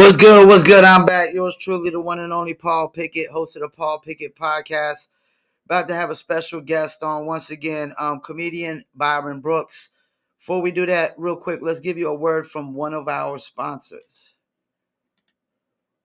What's good? What's good? I'm back. Yours truly, the one and only Paul Pickett, host of the Paul Pickett podcast. About to have a special guest on once again, comedian Byron Brooks. Before we do that, real quick, let's give you a word from one of our sponsors.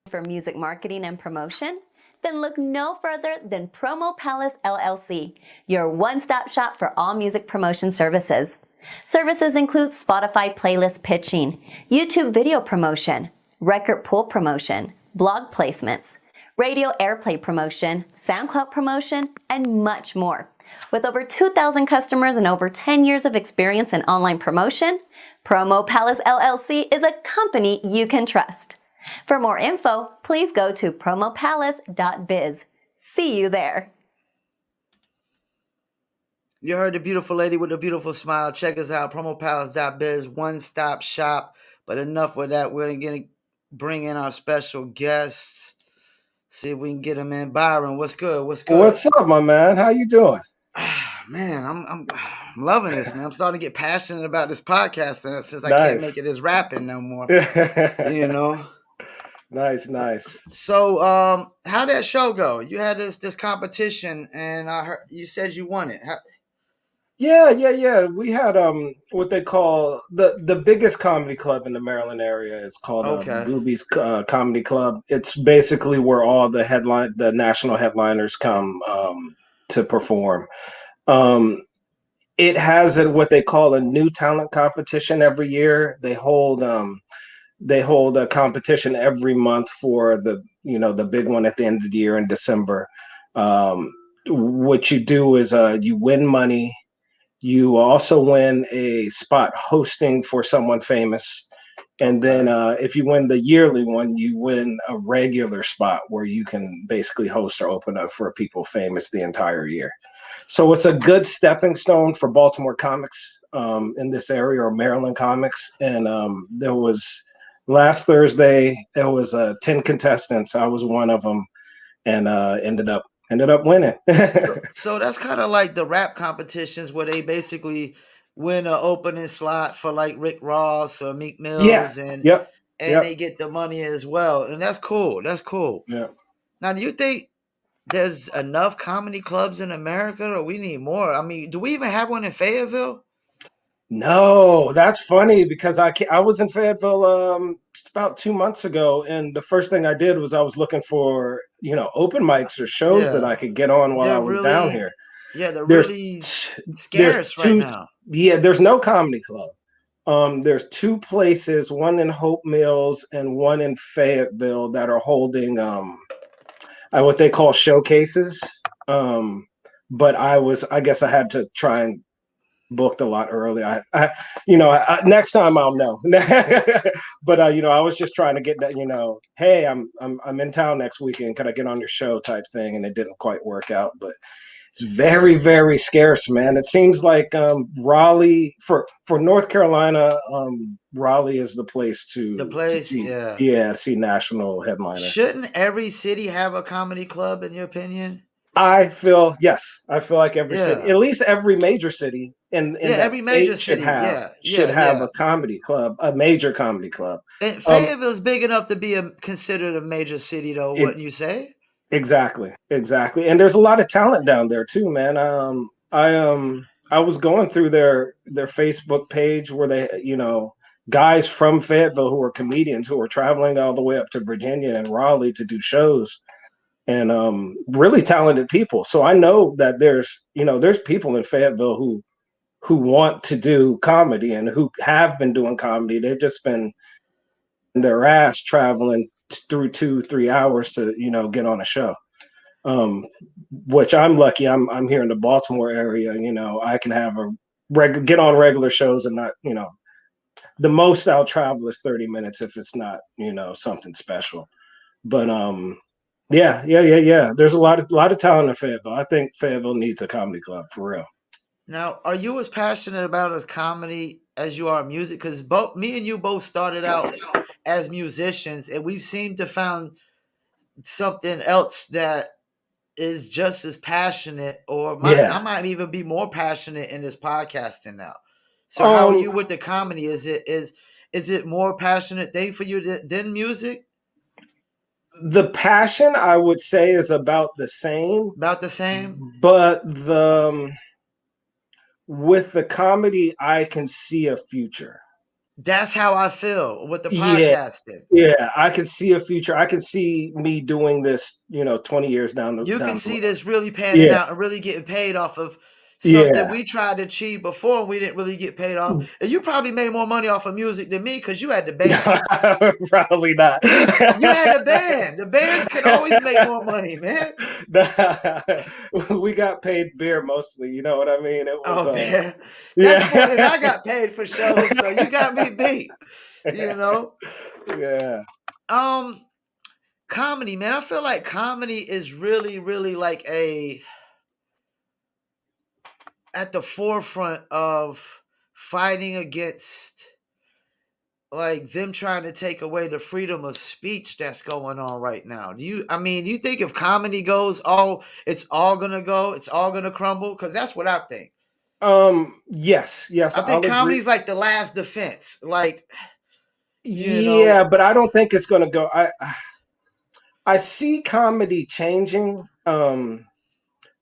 For music marketing and promotion? Then look no further than Promo Palace LLC, your one-stop shop for all music promotion services. Services include Spotify playlist pitching, YouTube video promotion, record pool promotion, blog placements, radio airplay promotion, SoundCloud promotion, and much more. With over 2,000 customers and over 10 years of experience in online promotion, Promo Palace LLC is a company you can trust. For more info, please go to promopalace.biz. See you there. You heard the beautiful lady with the beautiful smile. Check us out, promopalace.biz, one-stop shop. But enough with that. We're going to bring in our special guest. See if we can get him in. Byron, what's good? What's good? What's up, my man? How you doing? Man, I'm loving this, man. I'm starting to get passionate about this podcast since I Nice. can't make it as rapping no more. You know. Nice. So, how'd that show go? You had this competition, and I heard you said you won it. Yeah. We had what they call the biggest comedy club in the Maryland area. It's called Ruby's Comedy Club. It's basically where all the national headliners come to perform. It has what they call a new talent competition every year. They hold a competition every month for the big one at the end of the year in December. What you do is you win money. You also win a spot hosting for someone famous. And then if you win the yearly one, you win a regular spot where you can basically host or open up for people famous the entire year. So it's a good stepping stone for Baltimore comics in this area, or Maryland comics. And there was last Thursday, there was 10 contestants. I was one of them, and ended up winning. So that's kind of like the rap competitions where they basically win an opening slot for like Rick Ross or Meek Mills, and they get the money as well. And that's cool. Yeah. Now, do you think there's enough comedy clubs in America, or we need more? I mean, do we even have one in Fayetteville? No, that's funny because I was in Fayetteville about 2 months ago, and the first thing I did was I was looking for open mics or shows that I could get on while I was down here. Yeah, they're really scarce right now. Yeah, there's no comedy club. There's two places, one in Hope Mills and one in Fayetteville, that are holding what they call showcases. But I guess I had to try and booked a lot early. I next time I'll know. But I was just trying to get that, hey, I'm in town next weekend. Can I get on your show type thing? And it didn't quite work out, but it's very, very scarce, man. It seems like Raleigh for North Carolina, Raleigh is the place to see national headliners. Shouldn't every city have a comedy club, in your opinion? I feel like every city, at least every major city every major city should have a comedy club, a major comedy club. And Fayetteville's big enough to be considered a major city, though, wouldn't you say? Exactly. And there's a lot of talent down there too, man. I was going through their Facebook page where they, guys from Fayetteville who are comedians who are traveling all the way up to Virginia and Raleigh to do shows. And really talented people. So I know that there's people in Fayetteville who want to do comedy and who have been doing comedy. They've just been in their ass traveling through 2-3 hours to get on a show. Which I'm lucky. I'm here in the Baltimore area. I can have get on regular shows and not the most I'll travel is 30 minutes if it's not something special. But Yeah. There's a lot of talent in Fayetteville. I think Fayetteville needs a comedy club for real. Now, are you as passionate about as comedy as you are music? Because me and you both started out as musicians, and we've seemed to found something else that is just as passionate, I might even be more passionate in this podcasting now. So how are you with the comedy? Is it more passionate thing for you than music? The passion, I would say, is about the same, About the same? but with the comedy, I can see a future. That's how I feel with the Yeah, podcasting. yeah, I can see a future. I can see me doing this, 20 years You can down the road. see this really panning Yeah, out and really getting paid off of something yeah. we tried to achieve before and we didn't really get paid off. And you probably made more money off of music than me because you had the band. Probably not. You had the band. The bands can always make more money, man. Nah, we got paid beer mostly. You know what I mean? It was, Oh man, that's more than yeah, I got paid for shows. So you got me beat. You know, yeah. um, comedy, man. I feel like comedy is really, really like a at the forefront of fighting against like them trying to take away the freedom of speech that's going on right now. Do you think if comedy goes it's all gonna go, it's all gonna crumble? Because that's what I think. Yes, yes, I think I'll agree. comedy's like the last defense. Like, you know, Yeah, but I don't think it's gonna go. I see comedy changing,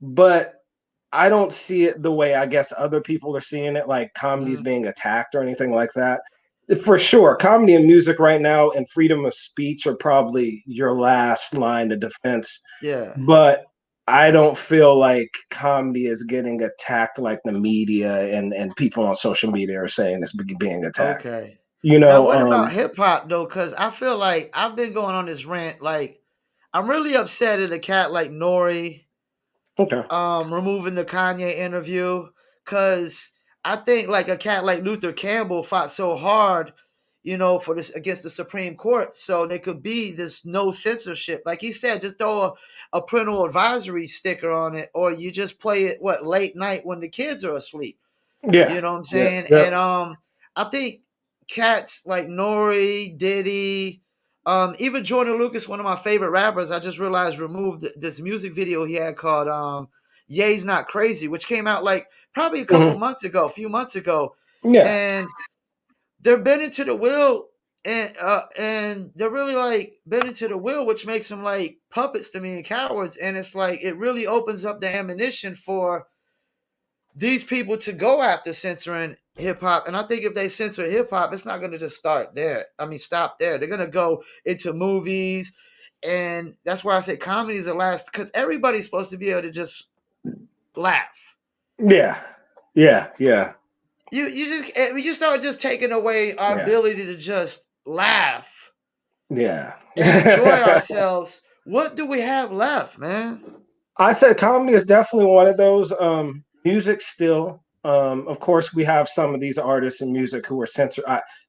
but I don't see it the way I guess other people are seeing it, like comedy's mhm, being attacked or anything like that. For sure, comedy and music right now and freedom of speech are probably your last line of defense. yeah. But I don't feel like comedy is getting attacked like the media and people on social media are saying it's being attacked. Okay. You Now, know, what about hip hop though? Because I feel like I've been going on this rant. Like, I'm really upset at a cat like Nori okay. removing the Kanye interview because I think like a cat like Luther Campbell fought so hard, for this against the Supreme Court, so there could be this no censorship. Like he said, just throw a parental advisory sticker on it, or you just play it late night when the kids are asleep. Yeah. You know what I'm Yeah. saying? Yeah. And I think cats like Nori, Diddy, even Jordan Lucas, one of my favorite rappers, I just realized removed this music video he had called Ye's Not Crazy, which came out like probably Mhm. a few months ago. Yeah. And they're bending to the will and they're really like bending to the will, which makes them like puppets to me and cowards. And it's like it really opens up the ammunition for these people to go after censoring hip hop. And I think if they censor hip hop, it's not going to just start there. I mean, stop there. They're going to go into movies. And that's why I say comedy is the last, because everybody's supposed to be able to just laugh. Yeah. Yeah. Yeah. You start just taking away our Yeah. ability to just laugh Yeah. and enjoy ourselves. What do we have left, man? I said comedy is definitely one of those. Music still. Of course, we have some of these artists in music who are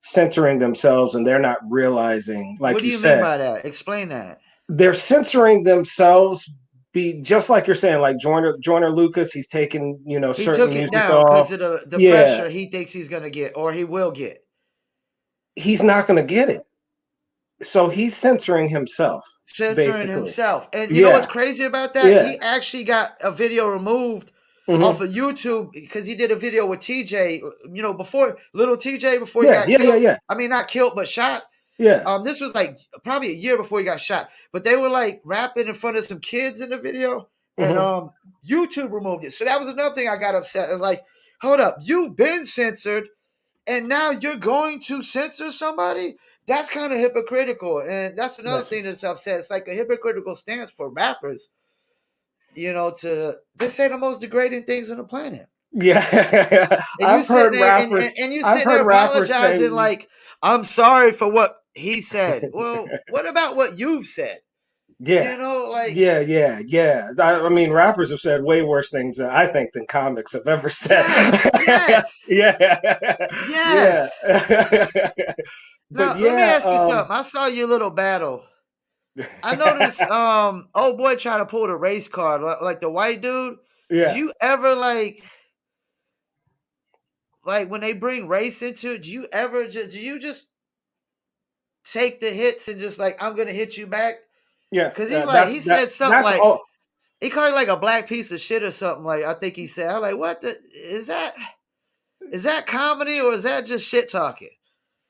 censoring themselves, and they're not realizing, What like do you you mean said, by that? Explain that. they're censoring themselves. Be just like you're saying, like Joyner Lucas, he's taking He certain took it music down off. because of the Yeah, pressure he thinks he's going to get or he will get. he's not going to get it, so he's censoring himself, Censoring basically. himself. And you know what's Yeah, crazy about that? yeah. He actually got a video removed off Hmm. of YouTube because he did a video with TJ, before little TJ, before he Yeah, got yeah, yeah, killed. yeah, I mean, not killed, but shot. yeah. This was like probably a year before he got shot. But they were like rapping in front of some kids in the video, and Hmm. YouTube removed it. So that was another thing I got upset. I was like, hold up, you've been censored and now you're going to censor somebody? That's kind of hypocritical. And that's another That's thing that's upset. It's like a hypocritical stance for rappers, to they say the most degrading things on the planet. yeah. And you sitting there and you I've sitting there heard rappers apologizing say, like, I'm sorry for what he said. Well, what about what you've said? yeah, Like, yeah, yeah, yeah. I mean, rappers have said way worse things, I think, than comics have ever said. yes, yes, Yeah, yeah. yes. But Now let me yeah, ask you something. I saw your little battle. I noticed old boy try to pull the race card like the white dude. Do yeah. you ever like when they bring race into it, do you ever do you just take the hits and just like I'm gonna hit you back? Yeah, Cause he that said something that's like all. he called it like a black piece of shit or something like I think he said. I'm like, what the is that? Is that comedy or is that just shit talking?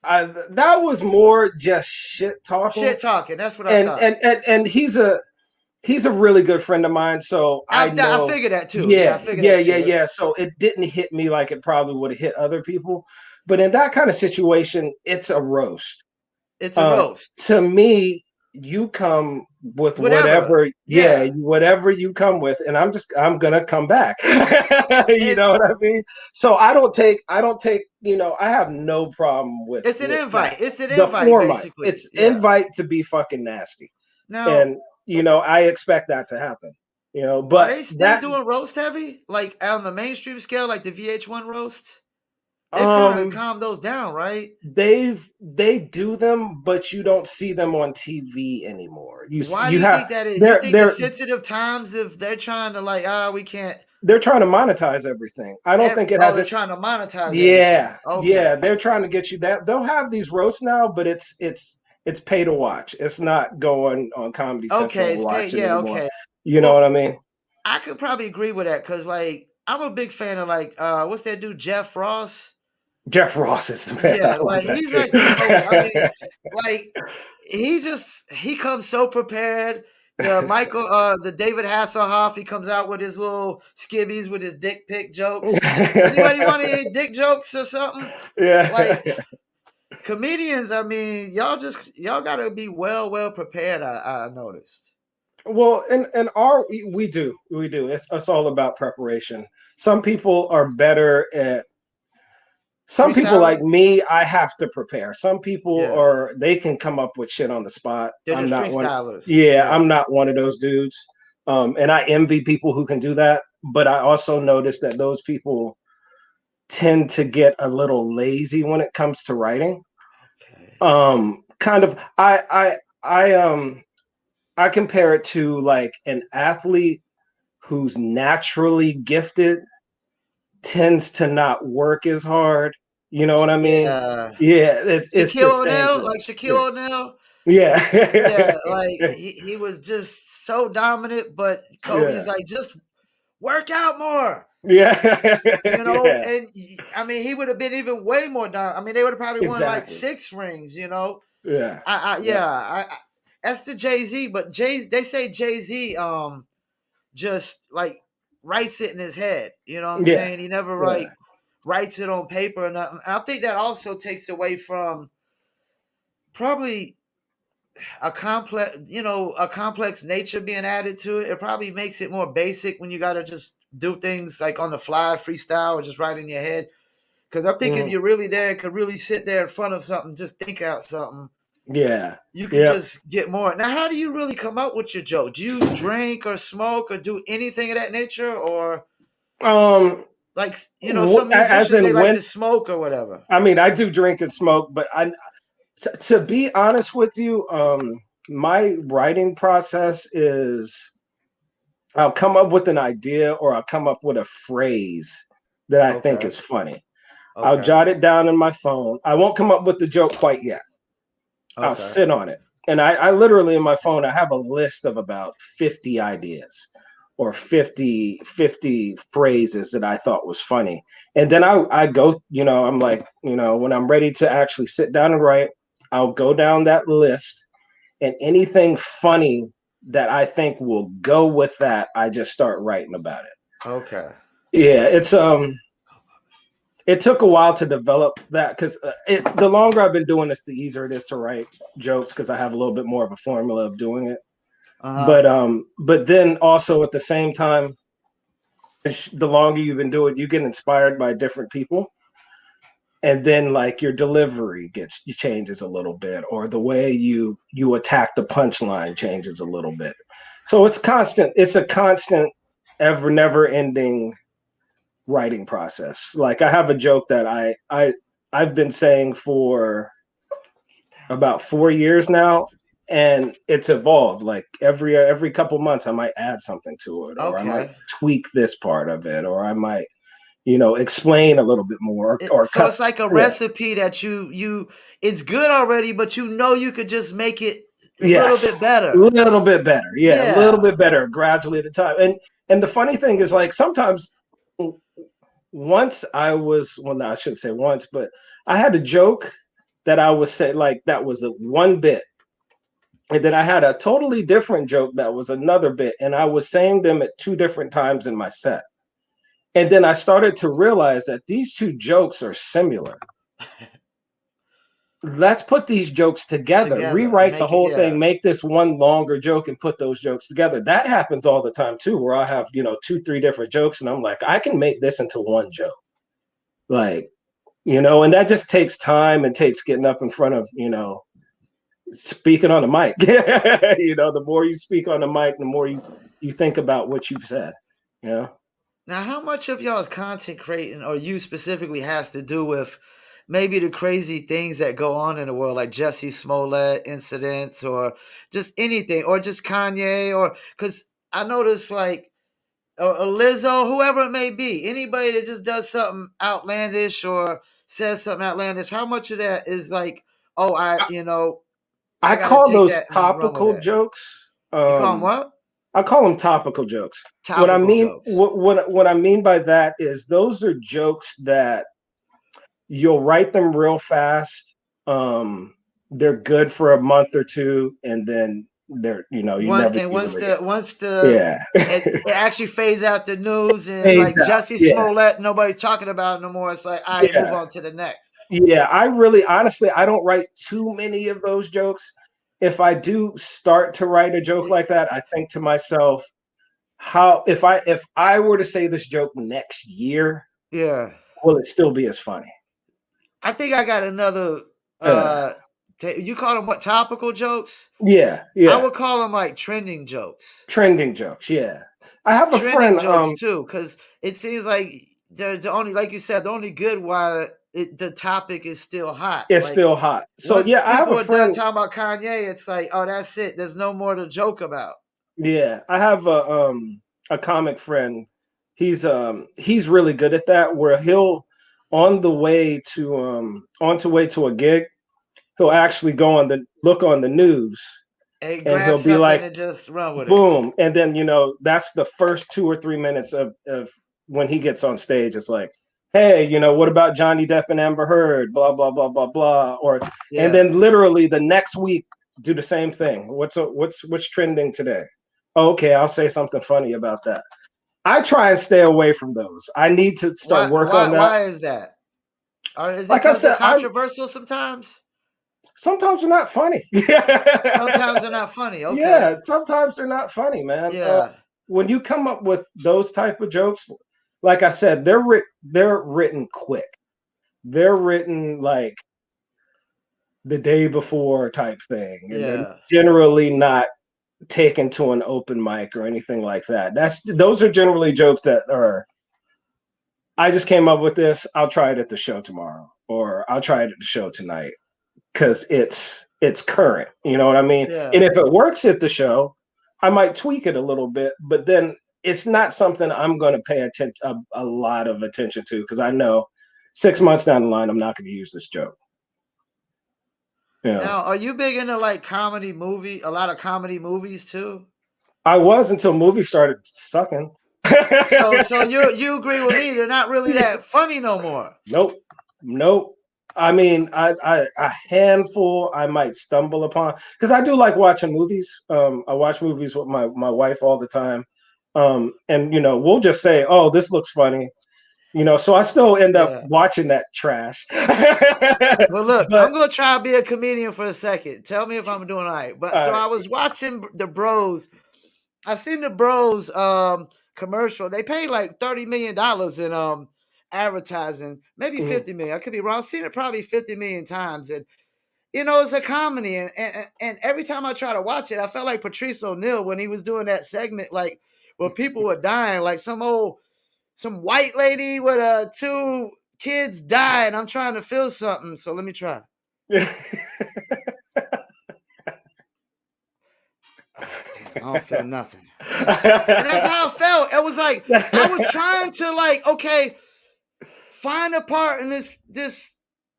that was more just shit talking, Shit talking. That's what I and thought. he's a really good friend of mine, so I I know. figured that too. Yeah, I Yeah, figured yeah, that yeah, too. yeah. So it didn't hit me like it probably would have hit other people, but in that kind of situation, it's a roast. It's a roast. To me, you come with Whatever. whatever, yeah, Yeah. whatever you come with, and I'm gonna come back. You And know what I mean? So I don't take, I have no problem it's an with that. invite. It's an The invite, format, basically. it's Yeah. invite to be fucking nasty, Now, and I expect that to happen. are But they still that doing roast heavy? Like on the mainstream scale, like the VH1 roasts? They've kind of um calmed those down, right? they do them, but you don't see them on TV anymore. Why do You you have think that is? You they're think the they're sensitive times, if they're trying to like, we can't. they're trying to monetize everything. I don't think it Oh, they're hasn't. trying to monetize everything. Yeah, yeah, Okay. they're trying to get you that. They'll have these roasts now, but it's pay to watch. It's not going on Comedy Central Okay, and it's paid. watching Yeah, anymore. okay. You know what Well, I mean? I could probably agree with that because, like, I'm a big fan of like, what's that dude, Jeff Ross? Jeff Ross is the man. I Yeah, love like that he's like, I mean, too. like he comes so prepared. The David Hasselhoff, he comes out with his little skibbies with his dick pic jokes. Anybody want any dick jokes or something? Like Yeah. comedians, I mean, y'all gotta be well prepared. I noticed. Well, and our we do. It's all about preparation. Some people are better at. Some people like Freestyling, me, I have to prepare. Some people yeah, are they can come up with shit on the spot. they're I'm just not one. freestylers. Yeah, Yeah. I'm not one of those dudes. And I envy people who can do that. But I also notice that those people tend to get a little lazy when it comes to writing. Okay. Kind of. I compare it to like an athlete who's naturally gifted tends to not work as hard. You know what I mean? Yeah. Yeah, it's the Shaquille same O'Neal, thing. like Shaquille O'Neal. Yeah. Yeah, like he was just so dominant, but Kobe's Yeah. like, just work out more, Yeah. you know. Yeah. And I mean, he would have been even way more dominant. I mean, they would have probably won like Exactly. 6 rings. Yeah. Yeah. Yeah, that's the Jay Z, but they say Jay Z just like writes it in his head. You know what I'm Yeah. saying? He never Yeah. writes it on paper or nothing. And I think that also takes away from probably a complex nature being added to it. It probably makes it more basic when you got to just do things like on the fly, freestyle, or just right in your head. Because I think if Mhm. you're really there, could really sit there in front of something, just think out something, Yeah. you could Yeah. just get more. Now, how do you really come up with your joke? Do you drink or smoke or do anything of that nature, or Um. like some As musicians they in like when? to smoke or whatever? I mean, I do drink and smoke, but to be honest with you, my writing process is I'll come up with an idea or I'll come up with a phrase that I think Okay, is funny. I'll okay, jot it down in my phone. I won't come up with the joke quite yet. I'll okay, sit on it. And I literally in my phone, I have a list of about 50 ideas or fifty phrases that I thought was funny. And then I go, I'm like, when I'm ready to actually sit down and write, I'll go down that list and anything funny that I think will go with that, I just start writing about it. okay. Yeah, it took a while to develop that because the longer I've been doing this, the easier it is to write jokes because I have a little bit more of a formula of doing it. Uh huh. But then also at the same time, the longer you've been doing it, you get inspired by different people, and then like your delivery changes a little bit, or the way you attack the punchline changes a little bit. So it's constant. It's a constant, ever never ending writing process. Like I have a joke that I've been saying for about 4 years now, and it's evolved. Like every couple months, I might add something to it, or I might Okay. tweak this part of it, or I might explain a little bit more, or So cut. it's like a Yeah. recipe that it's good already, but you could just make it a little Yes. bit A better. little bit better. Yeah, a little Yeah. bit better, gradually at a time. And the funny thing is, like sometimes once I was, well, no, I shouldn't say once, but I had a joke that I was say like that was a one bit. And then I had a totally different joke that was another bit. And I was saying them at two different times in my set. And then I started to realize that these two jokes are similar. Let's put these jokes together, Together and rewrite the make it, whole yeah. thing, make this one longer joke and put those jokes together. That happens all the time too, where I have, 2, 3 different jokes and I'm like, I can make this into one joke. Like, and that just takes time and takes getting up in front of, speaking on the mic. The more you speak on the mic, the more you think about what you've said. Now, how much of y'all's content creating, or you specifically, has to do with maybe the crazy things that go on in the world, like Jesse Smollett incidents, or just anything, or just Kanye, or because I notice like or Lizzo, whoever it may be, anybody that just does something outlandish or says something outlandish. How much of that is like, oh, I I got to call take those that and run with topical it. jokes. You call them what? I call them topical jokes. What I Topical mean, jokes. what I mean by that is those are jokes that you'll write them real fast. They're good for a month or two, and then you never use Once them again. the Yeah, it actually fades out the news and fades like out. Jesse Yeah, Smollett, nobody's talking about it no more. It's like, all right, move yeah, on to the next. yeah. I really, honestly, I don't write too many of those jokes. If I do start to write a joke like that, I think to myself, how if I were to say this joke next year, Yeah. will it still be as funny? I think I got another Uh, you call them what, topical jokes? yeah, I yeah. would call them like trending jokes. Trending jokes. Yeah, I have a Trending friend. jokes too, because it seems like there's only, like you said, the only good while the topic is still hot. It's Like still hot. So once yeah, I have people a are done friend. talking about Kanye, it's like, oh, that's it. There's no more to joke about. Yeah, I have a comic friend. He's really good at that. Where he'll on the way to a gig, he'll actually go on the look on the news, And and grab he'll be something like, and just run with it. boom, and then that's the first 2 or 3 minutes of when he gets on stage. It's like, hey, what about Johnny Depp and Amber Heard? Blah blah blah blah blah. And Yeah. then literally the next week do the same thing. What's trending today? Okay, I'll say something funny about that. I try and stay away from those. I need to start Why work on why that. why is that? Or is it Like I because they're said, I'm controversial sometimes? sometimes they're not funny. Sometimes they're not funny. Okay. Yeah, sometimes they're not funny, man. Yeah. When you come up with those type of jokes, like I said, they're written quick. They're written like the day before type thing, and they're Yeah. generally not taken to an open mic or anything like that. Those are generally jokes that are. I just came up with this. I'll try it at the show tomorrow, or I'll try it at the show tonight because it's current. You know what I mean? And Yeah. if it works at the show, I might tweak it a little bit, but then it's not something I'm going to pay a lot of attention to because I know 6 months down the line I'm not going to use this joke. Yeah, Now, are you big into like a lot of comedy movies too? I was until movies started sucking. So you agree with me? They're not really that funny no more. Nope, nope. I mean, a handful I might stumble upon because I do like watching movies. I watch movies with my wife all the time, and we'll just say, "Oh, this looks funny," So I still end up Yeah. watching that trash. Well, look, But I'm gonna try to be a comedian for a second. Tell me if I'm doing all right. But so uh, I was watching the Bros. I seen the Bros commercial. They paid like $30 million in advertising, maybe mm, 50 million. I could be wrong. I've seen it probably 50 million times. And it's a comedy. And every time I try to watch it, I felt like Patrice O'Neal when he was doing that segment, like where people were dying, like some white lady with two kids died. I'm trying to feel something. So let me try. Oh, damn, I don't feel nothing. Damn. And that's how I felt. It was like I was trying to like, okay, find a part in this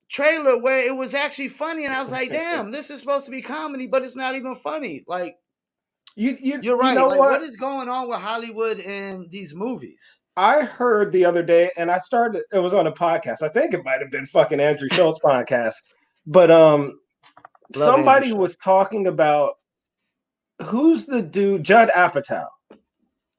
trailer where it was actually funny, and I was like, damn, this is supposed to be comedy, but it's not even funny. Like, you're you right. know Like, what what? is going on with Hollywood and these movies? I heard the other day, and it was on a podcast. I think it might have been fucking Andrew Schultz podcast. But Love Andrew somebody Schultz. was talking about who's the dude, Judd Apatow.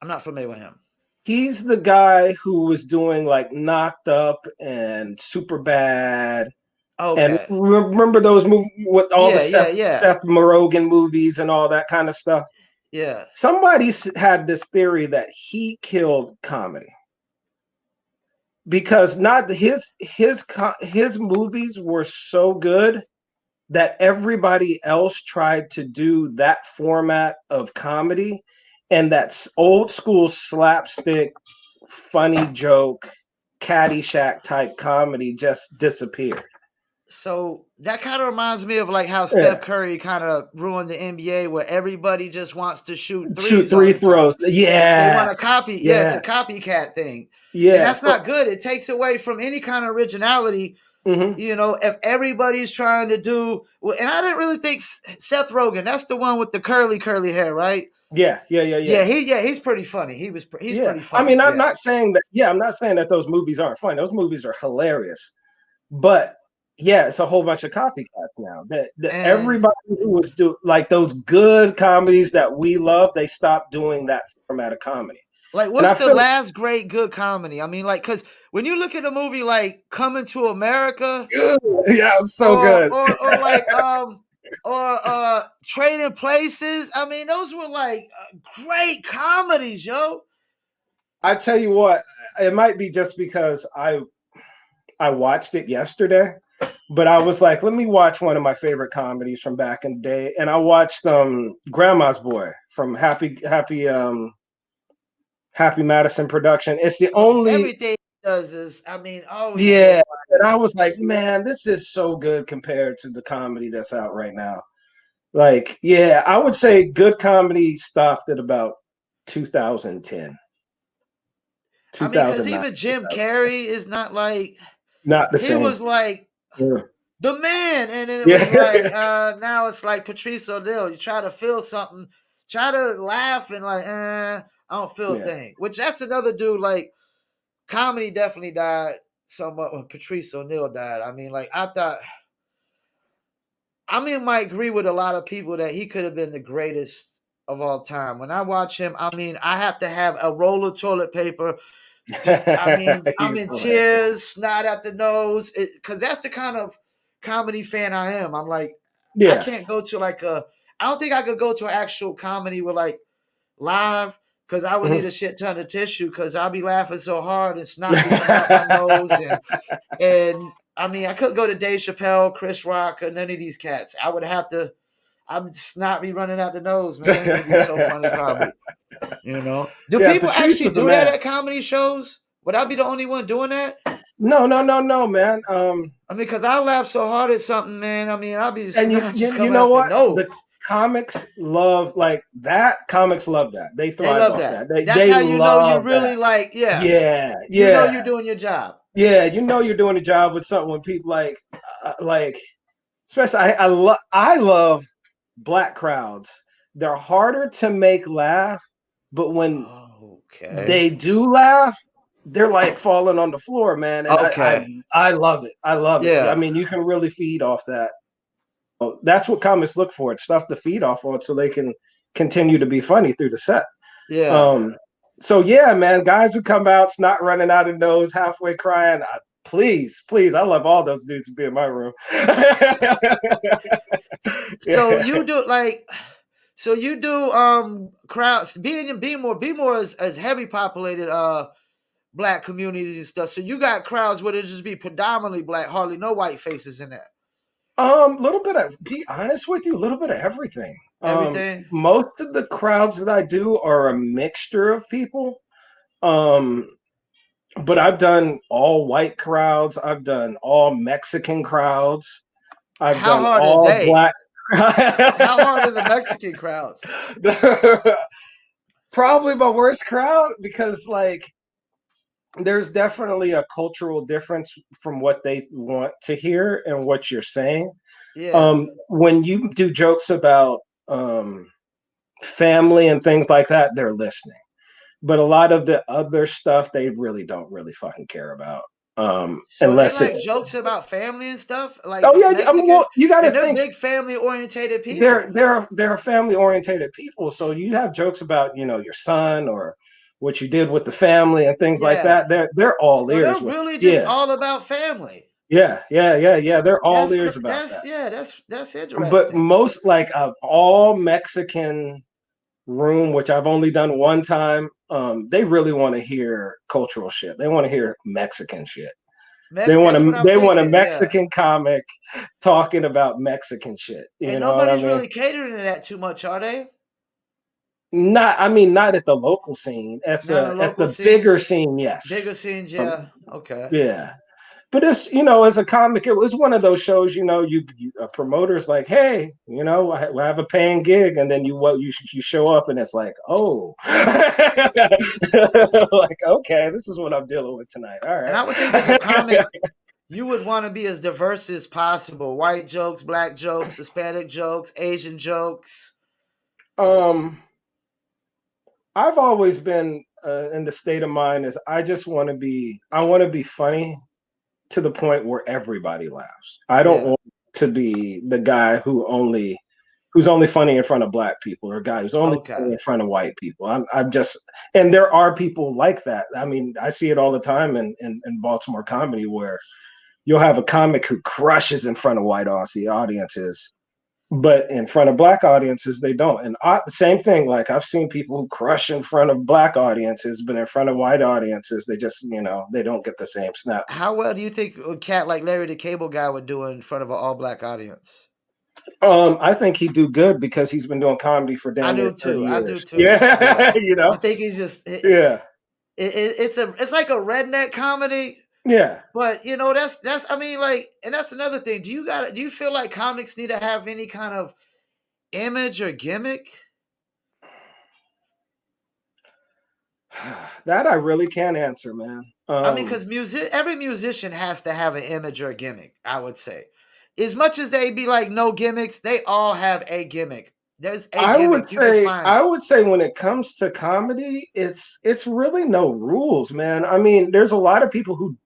I'm not familiar with him. He's the guy who was doing like Knocked Up and Super Bad. And Okay. remember those movies with all the Yeah, Seth, yeah, yeah, Seth Rogen movies and all that kind of stuff? yeah. Somebody had this theory that he killed comedy because not his movies were so good that everybody else tried to do that format of comedy, and that's old school slapstick, funny joke, Caddyshack type comedy just disappeared. So that kind of reminds me of like how Steph Yeah. Curry kind of ruined the NBA, where everybody just wants to shoot Shoot threes all three the time. throws. They Yeah. want to copy. Yeah, it's a Yeah. copycat thing, and Yeah. that's not good. It takes away from any kind of originality. Mm-hmm. You know, if everybody's trying to do, well, and I didn't really think Seth Rogen. That's the one with the curly hair, right? Yeah. Yeah. Yeah. Yeah. He's pretty funny. He's Yeah. pretty I funny. mean, I'm Yeah, not saying that. Yeah, I'm not saying that those movies aren't funny. Those movies are hilarious. But yeah, it's a whole bunch of copycats now. That and everybody who was do like those good comedies that we love, they stopped doing that format of comedy. like, And what's I the feel last great good comedy? I mean, like, because when you look at a movie like Coming to America, yeah, it's so good. or like Trading Places, I mean, those were like great comedies, yo. I tell you what, it might be just because I watched it yesterday, but I was like, let me watch one of my favorite comedies from back in the day, and I watched Grandma's Boy from Happy Madison production. It's the only. Everything he does is, I mean, always good. Yeah, and I was like, man, this is so good compared to the comedy that's out right now. Like, yeah, I would say good comedy stopped at about 2010, I mean, because 2009. even Jim Carrey is not like, Not the he same. was like Yeah. the man, and then it was like, Yeah. now it's like Patrice O'Neill. You try to feel something, try to laugh, and like, I don't feel a Yeah. thing. Which that's another dude. Like, comedy definitely died somewhat when Patrice O'Neill died. I mean, like, might agree with a lot of people that he could have been the greatest of all time. When I watch him, I mean, I have to have a roll of toilet paper. I mean, I'm He's in hilarious. tears, snot at the nose, because that's the kind of comedy fan I am. I'm like, I Yeah. can't go to like I don't think I could go to an actual comedy with like live, because I would need Mhm. a shit ton of tissue, because I'll be laughing so hard and snot be coming out my nose, and I mean, I couldn't go to Dave Chappelle, Chris Rock, or none of these cats. I would have to. I'm snot be running out the nose, man. It'd be so funny, probably. You know, do Yeah, people Patrice actually was the do that man. at comedy shows? Would I be the only one doing that? No, no, no, no, man. I mean, because I laugh so hard at something, man. I mean, I'll be And snot just you coming know out the what? The nose. comics love like that. Comics love that. They They thrive love off that. that. They That's they how you know you love that. really like. Yeah, Yeah, you know yeah, you're doing your job. yeah. You know you're doing a job with something when people like, especially I love black crowds. They're harder to make laugh, but when Okay. they do laugh, they're like falling on the floor, man. And Okay. I love it. I love it. I Yeah. mean, you can really feed off that. That's what comics look for. It's stuff to feed off on so they can continue to be funny through the set. Yeah. Um, so yeah, man, guys who come out, snot running out of nose, halfway crying. Please, please, I love all those dudes to be in my room. So Yeah. you do like. So you do crowds be more as heavy populated black communities and stuff. So you got crowds where it just be predominantly black, hardly no white faces in there. Little bit of be honest with you, a little bit of everything. Everything. Most of the crowds that I do are a mixture of people. Um, but I've done all white crowds, I've done all Mexican crowds, I've How done hard are all they? black. How hard are the Mexican crowds? Probably my worst crowd because like there's definitely a cultural difference from what they want to hear and what you're saying. Yeah. When you do jokes about um, family and things like that, they're listening. But a lot of the other stuff they really don't really fucking care about. So they unless like it's jokes about family and stuff, like oh yeah. I mean, Mexicans, well, you got to and they're think big family orientated they're people. they're they're family orientated people. So you have jokes about your son or what you did with the family and things like Yeah. that. They're all So they're ears with really just yeah. all about family. Yeah. They're all ears about That's that. yeah, that's But interesting. most like all Mexican room, which I've only done one time, they really want to hear cultural shit. They want to hear Mexican shit. That's what I'm They want a thinking. Yeah. Mexican comic talking about Mexican shit. You And know what I nobody's mean? really catering to that too much, are they? Not I mean not at the local scene. Not in At local the bigger scenes, scene, yes. bigger scenes. Um, Yeah. Okay. yeah. But it's as a comic, it was one of those shows. You a promoter's like, hey, I have a paying gig, and then you show up, and it's like, oh, like okay, this is what I'm dealing with tonight. All And right. I would think as a comic, you would want to be as diverse as possible. White jokes, black jokes, Hispanic jokes, Asian jokes. um, I've always been in the state of mind is I want to be funny to the point where everybody laughs. I don't Yeah. want to be the guy who's only funny in front of black people or a guy who's only Okay. funny in front of white people. I'm just and there are people like that. I mean, I see it all the time in Baltimore comedy where you'll have a comic who crushes in front of white Aussie audiences, but in front of black audiences they don't. And same thing, like I've seen people who crush in front of black audiences, but in front of white audiences they just they don't get the same snap. How well do you think a cat like Larry the Cable Guy would do in front of an all black audience? I think he'd do good because he's been doing comedy for I damn near do 30 too. I do years. too. Yeah. Yeah, I think he's just Yeah. it's like a redneck comedy, Yeah. but that's I mean like, and that's another thing. Do you feel like comics need to have any kind of image or gimmick? That I really can't answer, man. I mean, because every musician has to have an image or a gimmick, I would say. As much as they be like no gimmicks, they all have a gimmick. There's a gimmick. You can find I it. would say when it comes to comedy, it's really no rules, man. I mean, there's a lot of people who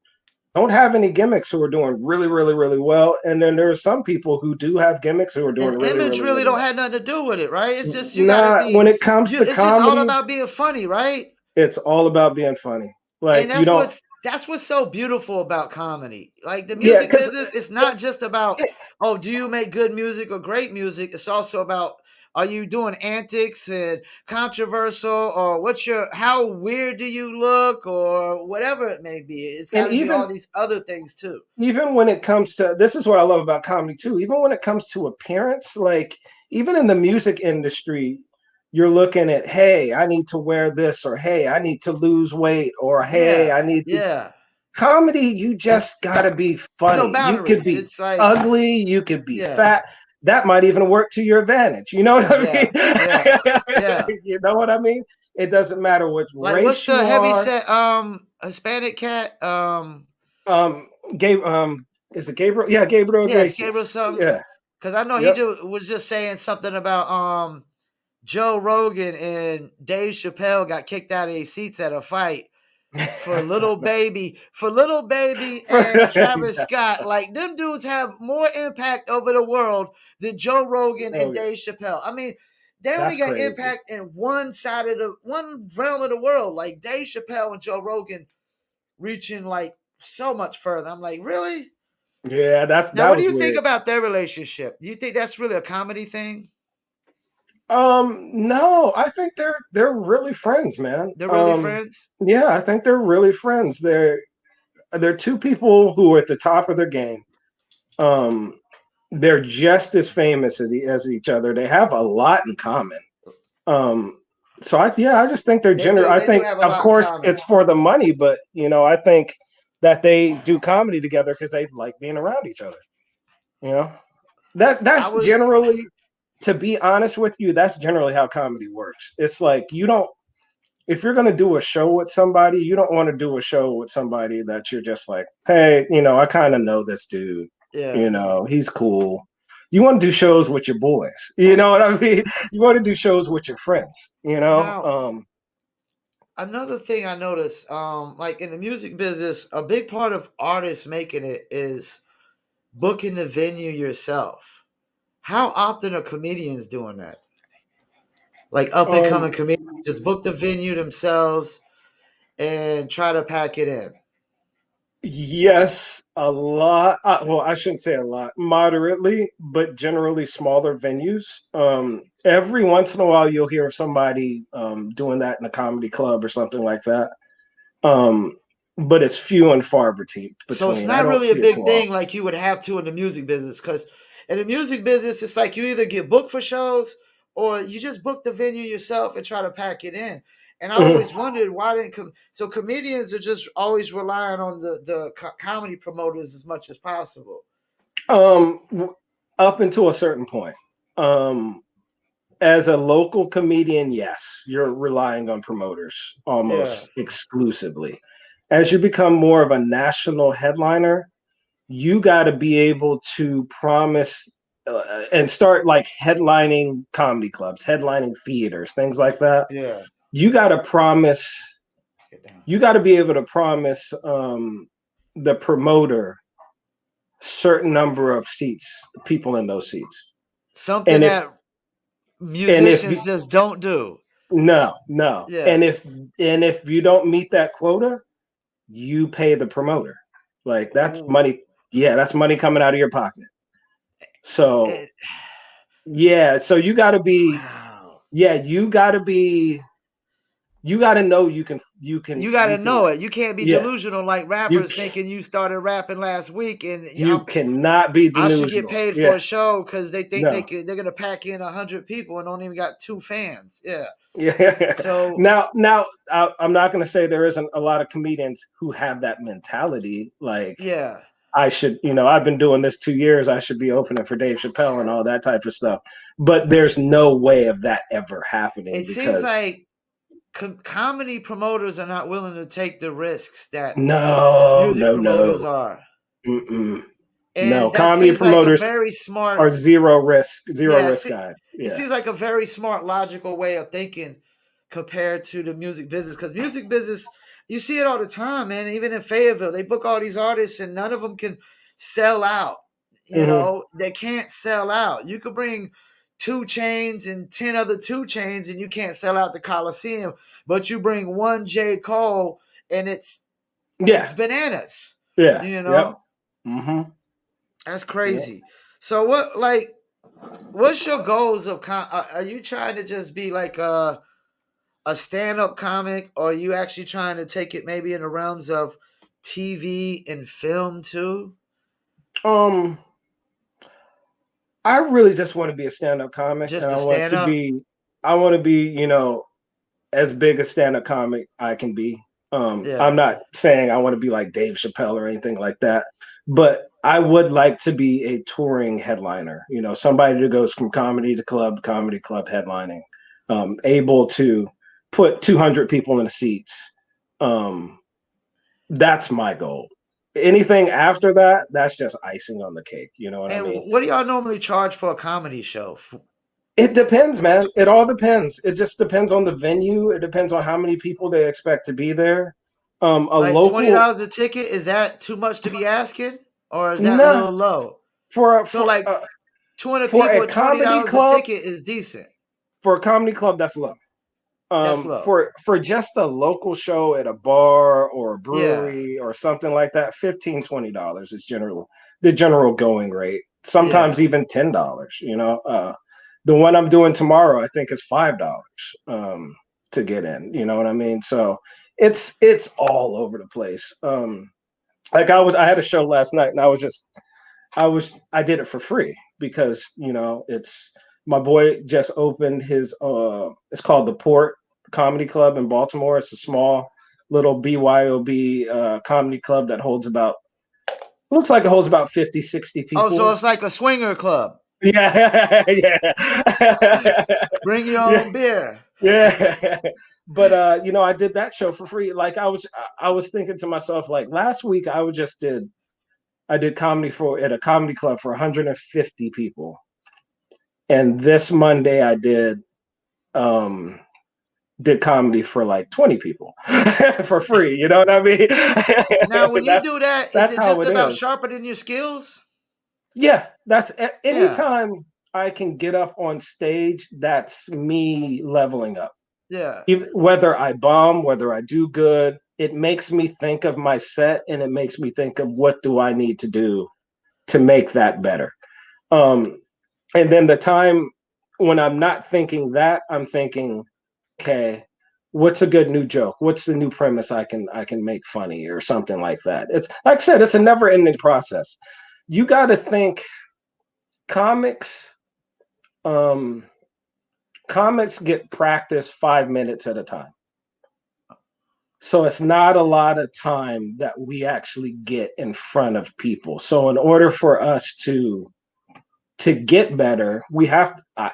don't have any gimmicks who are doing really, really, really well, and then there are some people who do have gimmicks who are doing And really, image really, really really don't well. have nothing to do with it, right? It's just you got to Not when be. it comes to It's just all comedy, about being funny, right? it's all about being funny. And Like you don't, that's what's so beautiful about comedy. Like the yeah, music because business, it's not just about, oh, do you make good music or great music? It's also about, are you doing antics and controversial, or how weird do you look, or whatever it may be. It's got and to be all these other things too. even when it comes to this is what I love about comedy too. Even when it comes to appearance, like even in the music industry, you're looking at, hey, I need to wear this, or hey, I need to lose weight, or hey, Yeah, I need to yeah. comedy, you just gotta be There's no funny. You could boundaries. be It's like, ugly, you could be yeah, fat. That might even work to your advantage. You know what I yeah, yeah, yeah. mean? You know what I mean? It doesn't matter what Like, what's race the you heavy are. set Hispanic cat? Um, Gabe, is it Gabriel? Yeah, Gabriel Yeah, Gabriel Iglesias. something. Yeah, Because I know he yep. was just saying something about Joe Rogan and Dave Chappelle got kicked out of their seats at a fight for little baby and Travis Yeah. Scott. Like, them dudes have more impact over the world than Joe Rogan and Okay. Dave Chappelle. I mean, they only That's got crazy. impact in one realm of the world. Like Dave Chappelle and Joe Rogan reaching like so much further. I'm like, really? Yeah, Now, that what do was you think weird. about their relationship? Do you think that's really a comedy thing? No, I think they're really friends, man. They're really friends? Yeah, I think they're really friends. They're two people who are at the top of their game. Um, they're just as famous as each other. They have a lot in common. Um, so I just think they're They generous. do. I They do think, have a of lot in course, common. it's for the money, but I think that they do comedy together because they like being around each other. You know, I that's was generally, to be honest with you, that's generally how comedy works. It's like you don't if you're going to do a show with somebody, you don't want to do a show with somebody that you're just like, hey, I kind of know this dude. yeah. He's cool. You want to do shows with your boys. You know what I mean? You want to do shows with your friends. Now, Another thing I noticed, like in the music business, a big part of artists making it is booking the venue yourself. How often are comedians doing that? Like up and coming Um, comedians just book the venue themselves and try to pack it in. yes, a lot. Well, I shouldn't say a lot, moderately, but generally smaller venues. Every once in a while, you'll hear of somebody doing that in a comedy club or something like that. Um, but it's few and far So it's between. I not don't really a see it too big often. thing like you would have to in the music business, because in the music business, it's like you either get booked for shows or you just book the venue yourself and try to pack it in. And I Mhm. always wondered why didn't so comedians are just always relying on the comedy promoters as much as possible. W- Up until a certain point. Um, as a local comedian, yes, you're relying on promoters Yeah, almost exclusively. As you become more of a national headliner, you got to be able to promise and start like headlining comedy clubs, headlining theaters, things like that. yeah. You got to promise, Get down. you got to be able to promise the promoter certain number of seats, people in those seats. Something And if that and if musicians just don't do. no, Yeah. and if you don't meet that quota, you pay the promoter. Like that's Ooh. money. Yeah, that's money coming out of your pocket. So It, yeah, so you got to be. wow. Yeah, you got to be. You got to know You got to you can. know it. You can't be Yeah, delusional like you rappers thinking you started rapping last week and you cannot be I should get delusional. paid for Yeah, a show because they think no. they're gonna pack in 100 people and don't even got 2 fans. Yeah. Yeah. So Now, I'm not going to say there isn't a lot of comedians who have that mentality. Like, yeah, I should, I've been doing this 2 years. I should be opening for Dave Chappelle and all that type of stuff. But there's no way of that ever happening it seems because like comedy promoters are not willing to take the risks that no, music no, promoters no, are, mm-mm. No. and that Comedy seems like a promoters very smart. are zero Yeah, risk guy. it Yeah. seems like a very smart, logical way of thinking compared to the music business. Because music business, you see it all the time, man. Even in Fayetteville, they book all these artists, and none of them can sell out. You Hmm. know, they can't sell out. You could bring 2 Chainz and 10 other 2 Chainz, and you can't sell out the Coliseum. But you bring one J. Cole, and Yeah. it's bananas. Yeah. You Yep. know, Hmm. that's Yeah. crazy. So what, like? What's your goals of are you trying to just be like a stand-up comic, or are you actually trying to take it maybe in the realms of TV and film too? Um, I really just want to be a stand-up comic, and Just a stand-up? I want to be, as big a stand-up comic I can be. I'm Yeah. not saying I want to be like Dave Chappelle or anything like that, but I would like to be a touring headliner. Somebody who goes from comedy club headlining, able to put 200 people in the seats. Um, that's my goal. Anything after that, that's just icing on the cake. You know what I And mean? what do y'all normally charge for a comedy show? It depends, man. It all depends. It just depends on the venue. It depends on how many people they expect to be there. A Like twenty local, dollars a ticket? Is that too much to be asking, or is that a nah, little low? for a, So like 200 for people a at twenty comedy dollars a club, ticket is decent. that's low. That's low. For just a local show at a bar or a Yeah. brewery or something like that, $15-$20 is the general going rate. Yeah. Sometimes even $10. The one I'm doing tomorrow, I think, is $5 to get in. You know what I mean? So it's all over the place. Like I had a show last night, and I did it for free because it's my boy just opened his it's called the Port Comedy Club in Baltimore. It's a small little BYOB comedy club that looks like it holds about 50, 60 Oh, so people. it's like a swinger club. Yeah, yeah. Bring your Yeah, own beer. yeah. But I did that show for free. Like I was thinking to myself, like last week I did comedy at a comedy club for 150 people. And this Monday I did um did comedy for like 20 people for free. You know what I mean? Now, when you that's do that, is that's it how just it about is. sharpening your skills? Yeah, that's Yeah, anytime I can get up on stage, that's me leveling up. yeah. Even whether I bomb, whether I do good, it makes me think of my set and it makes me think of what do I need to do to make that better. Um, and then the time when I'm not thinking that, I'm thinking, okay, what's a good new joke? What's the new premise I can make funny or something like that? It's like I said, it's a never ending process. You got to think comics. Um, comics get practice 5 minutes at a time. So it's not a lot of time that we actually get in front of people. So in order for us to get better, we have to,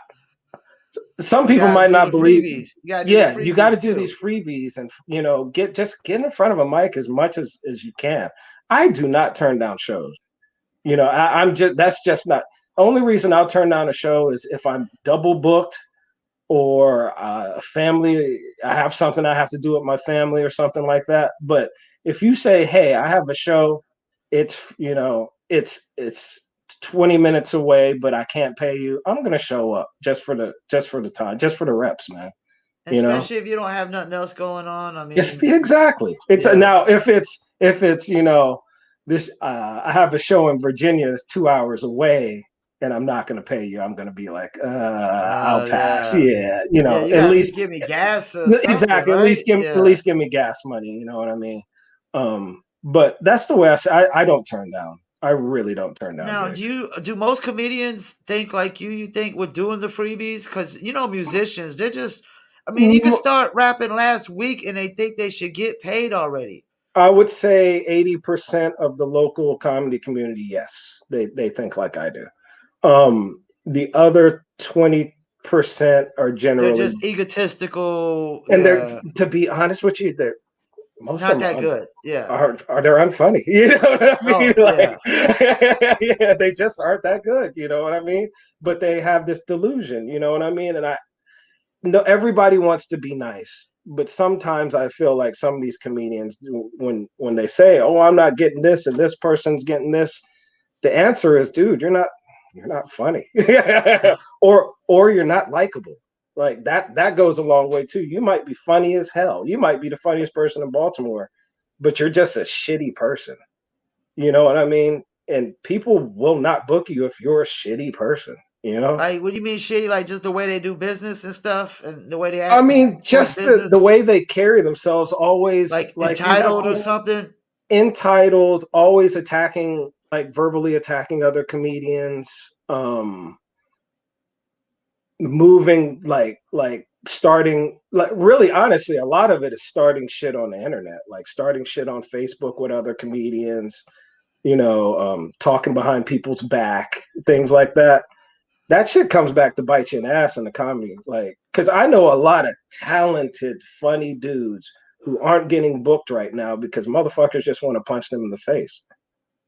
some You people gotta might do not the believe. freebies. You gotta do the Yeah, you got to freebies do too. these freebies and get in front of a mic as much as you can. I do not turn down shows. I'm just that's just not. Only reason I'll turn down a show is if I'm double booked or a family. I have something I have to do with my family or something like that. But if you say, "Hey, I have a show," it's 20 minutes away, but I can't pay you. I'm gonna show up just for the time, just for the reps, man. You know. Especially if you don't have nothing else going on. I Yes, mean, exactly. yeah. Now if it's this I have a show in Virginia that's 2 hours away and I'm not going to pay you. I'm going to be like, I'll pass. Yeah. Yeah, Yeah, you at gotta at least least give me gas or something, exactly. right? At Yeah. least give me gas money. You know what I mean? But that's the way I say. I don't turn down. I really don't turn down Now, gigs. do most comedians think like you think we're doing the freebies? Because musicians, they're just. I mean, you can Mm, start rapping last week and they think they should get paid already. I would say 80% of the local comedy community, yes, they think like I do. The other 20% are They're generally, just egotistical. and they're Yeah, to be honest with you, they're most not of them that good. Yeah. are they're unfunny. You know what I mean? Oh, Like, yeah. yeah, they just aren't that good. You know what I mean? But they have this delusion. You know what I mean? And I no, everybody wants to be nice, but sometimes I feel like some of these comedians, when they say, "Oh, I'm not getting this," and this person's getting this, the answer is, dude, you're not funny. or you're not likable. Like that goes a long way too. You might be funny as hell. You might be the funniest person in Baltimore, but you're just a shitty person. You know what I mean? And people will not book you if you're a shitty person, you know? Like, what do you mean shitty? Like, just the way they do business and stuff, and the way they I act mean, towards just the business, way they carry themselves, always like like you have entitled or something. entitled, always attacking, like verbally attacking other comedians, moving like starting like really honestly a lot of it is starting shit on the internet, like starting shit on Facebook with other comedians, talking behind people's back, things like that. That shit comes back to bite you in the ass in the comedy, like, because I know a lot of talented funny dudes who aren't getting booked right now because motherfuckers just want to punch them in the face,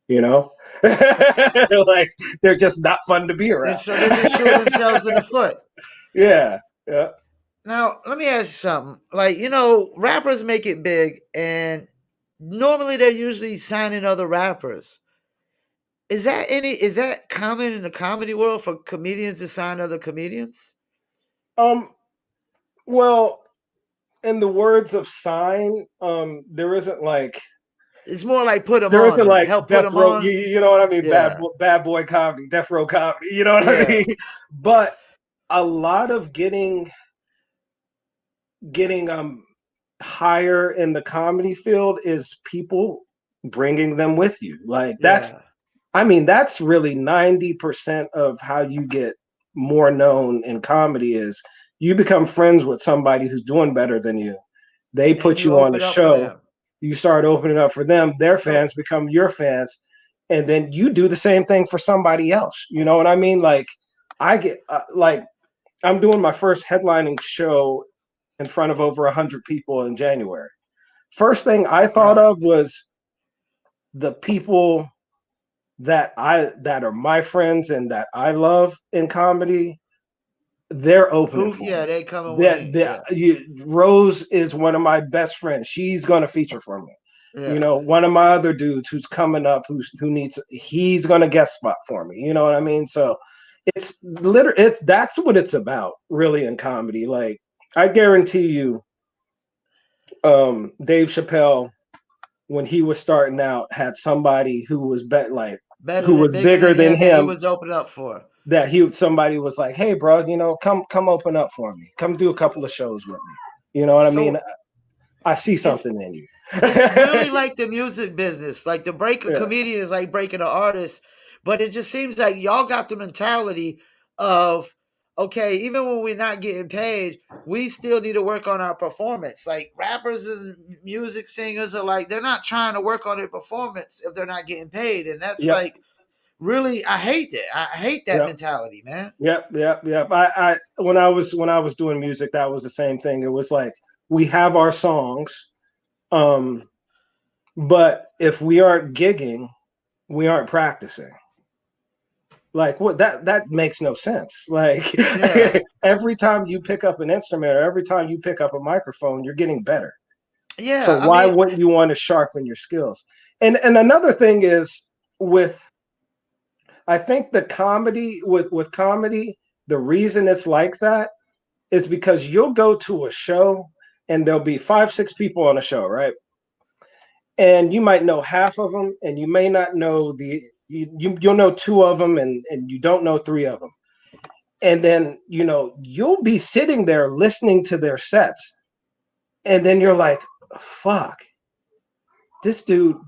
you know. Like, they're just not fun to be And around. so they're just shooting themselves in the foot. Yeah, yeah. Now, let me ask you something. Like, rappers make it big, and normally they're usually signing other rappers. Is that common in the comedy world for comedians to sign other comedians? um well, in the words of Sign, It's more like put them there on isn't and like help put death them row. on. You know what I mean? Yeah, Bad boy comedy, death row comedy. You know what I yeah, mean? But a lot of getting higher in the comedy field is people bringing them with you. Like, yeah. that's really 90% of how you get more known in comedy is you become friends with somebody who's doing better than you. They And put you you on the open up for show. them. You start opening up for them. Their So fans become your fans, and then you do the same thing for somebody else. You know what I mean? Like, I get like I'm doing my first headlining show in front of over 100 people in January. First thing I thought of nice. was the people that are my friends and that I love in comedy. they're opening Who? for Yeah, me. they coming with me. Yeah, Rose is one of my best friends. She's gonna feature for me. You yeah. know, one of my other dudes who's coming up, he's gonna guest spot for me. You know what I mean? So that's what it's about, really, in comedy. Like, I guarantee you, Dave Chappelle, when he was starting out, had somebody who was who was Bigger than bigger than him that he him, was opening up for. that somebody was like, hey bro, you know, come open up for me, come do a couple of shows with me. You know what I mean? So I see it's something in you. it's really like the music business. Like to break a Yeah, comedian is like breaking an artist, but it just seems like y'all got the mentality of okay, even when we're not getting paid, we still need to work on our performance. Like rappers and music singers are like they're not trying to work on their performance if they're not getting paid, and that's yep, like really I hate it. I hate that yep, mentality, man. yep. I when I was doing music, that was the same thing. It was like, we have our songs, um, but if we aren't gigging, we aren't practicing. Like, what? That makes no sense. Like, Yeah, every time you pick up an instrument or every time you pick up a microphone, you're getting better. So yeah. I why mean, wouldn't you want to sharpen your skills? And another thing is, with I think the comedy with comedy, the reason it's like that is because you'll go to a show and there'll be 5, 6 people on a show, right? And you might know half of them, and you may not know you'll know two of them, and you don't know three of them. And then, you'll be sitting there listening to their sets, and then you're like, fuck, this dude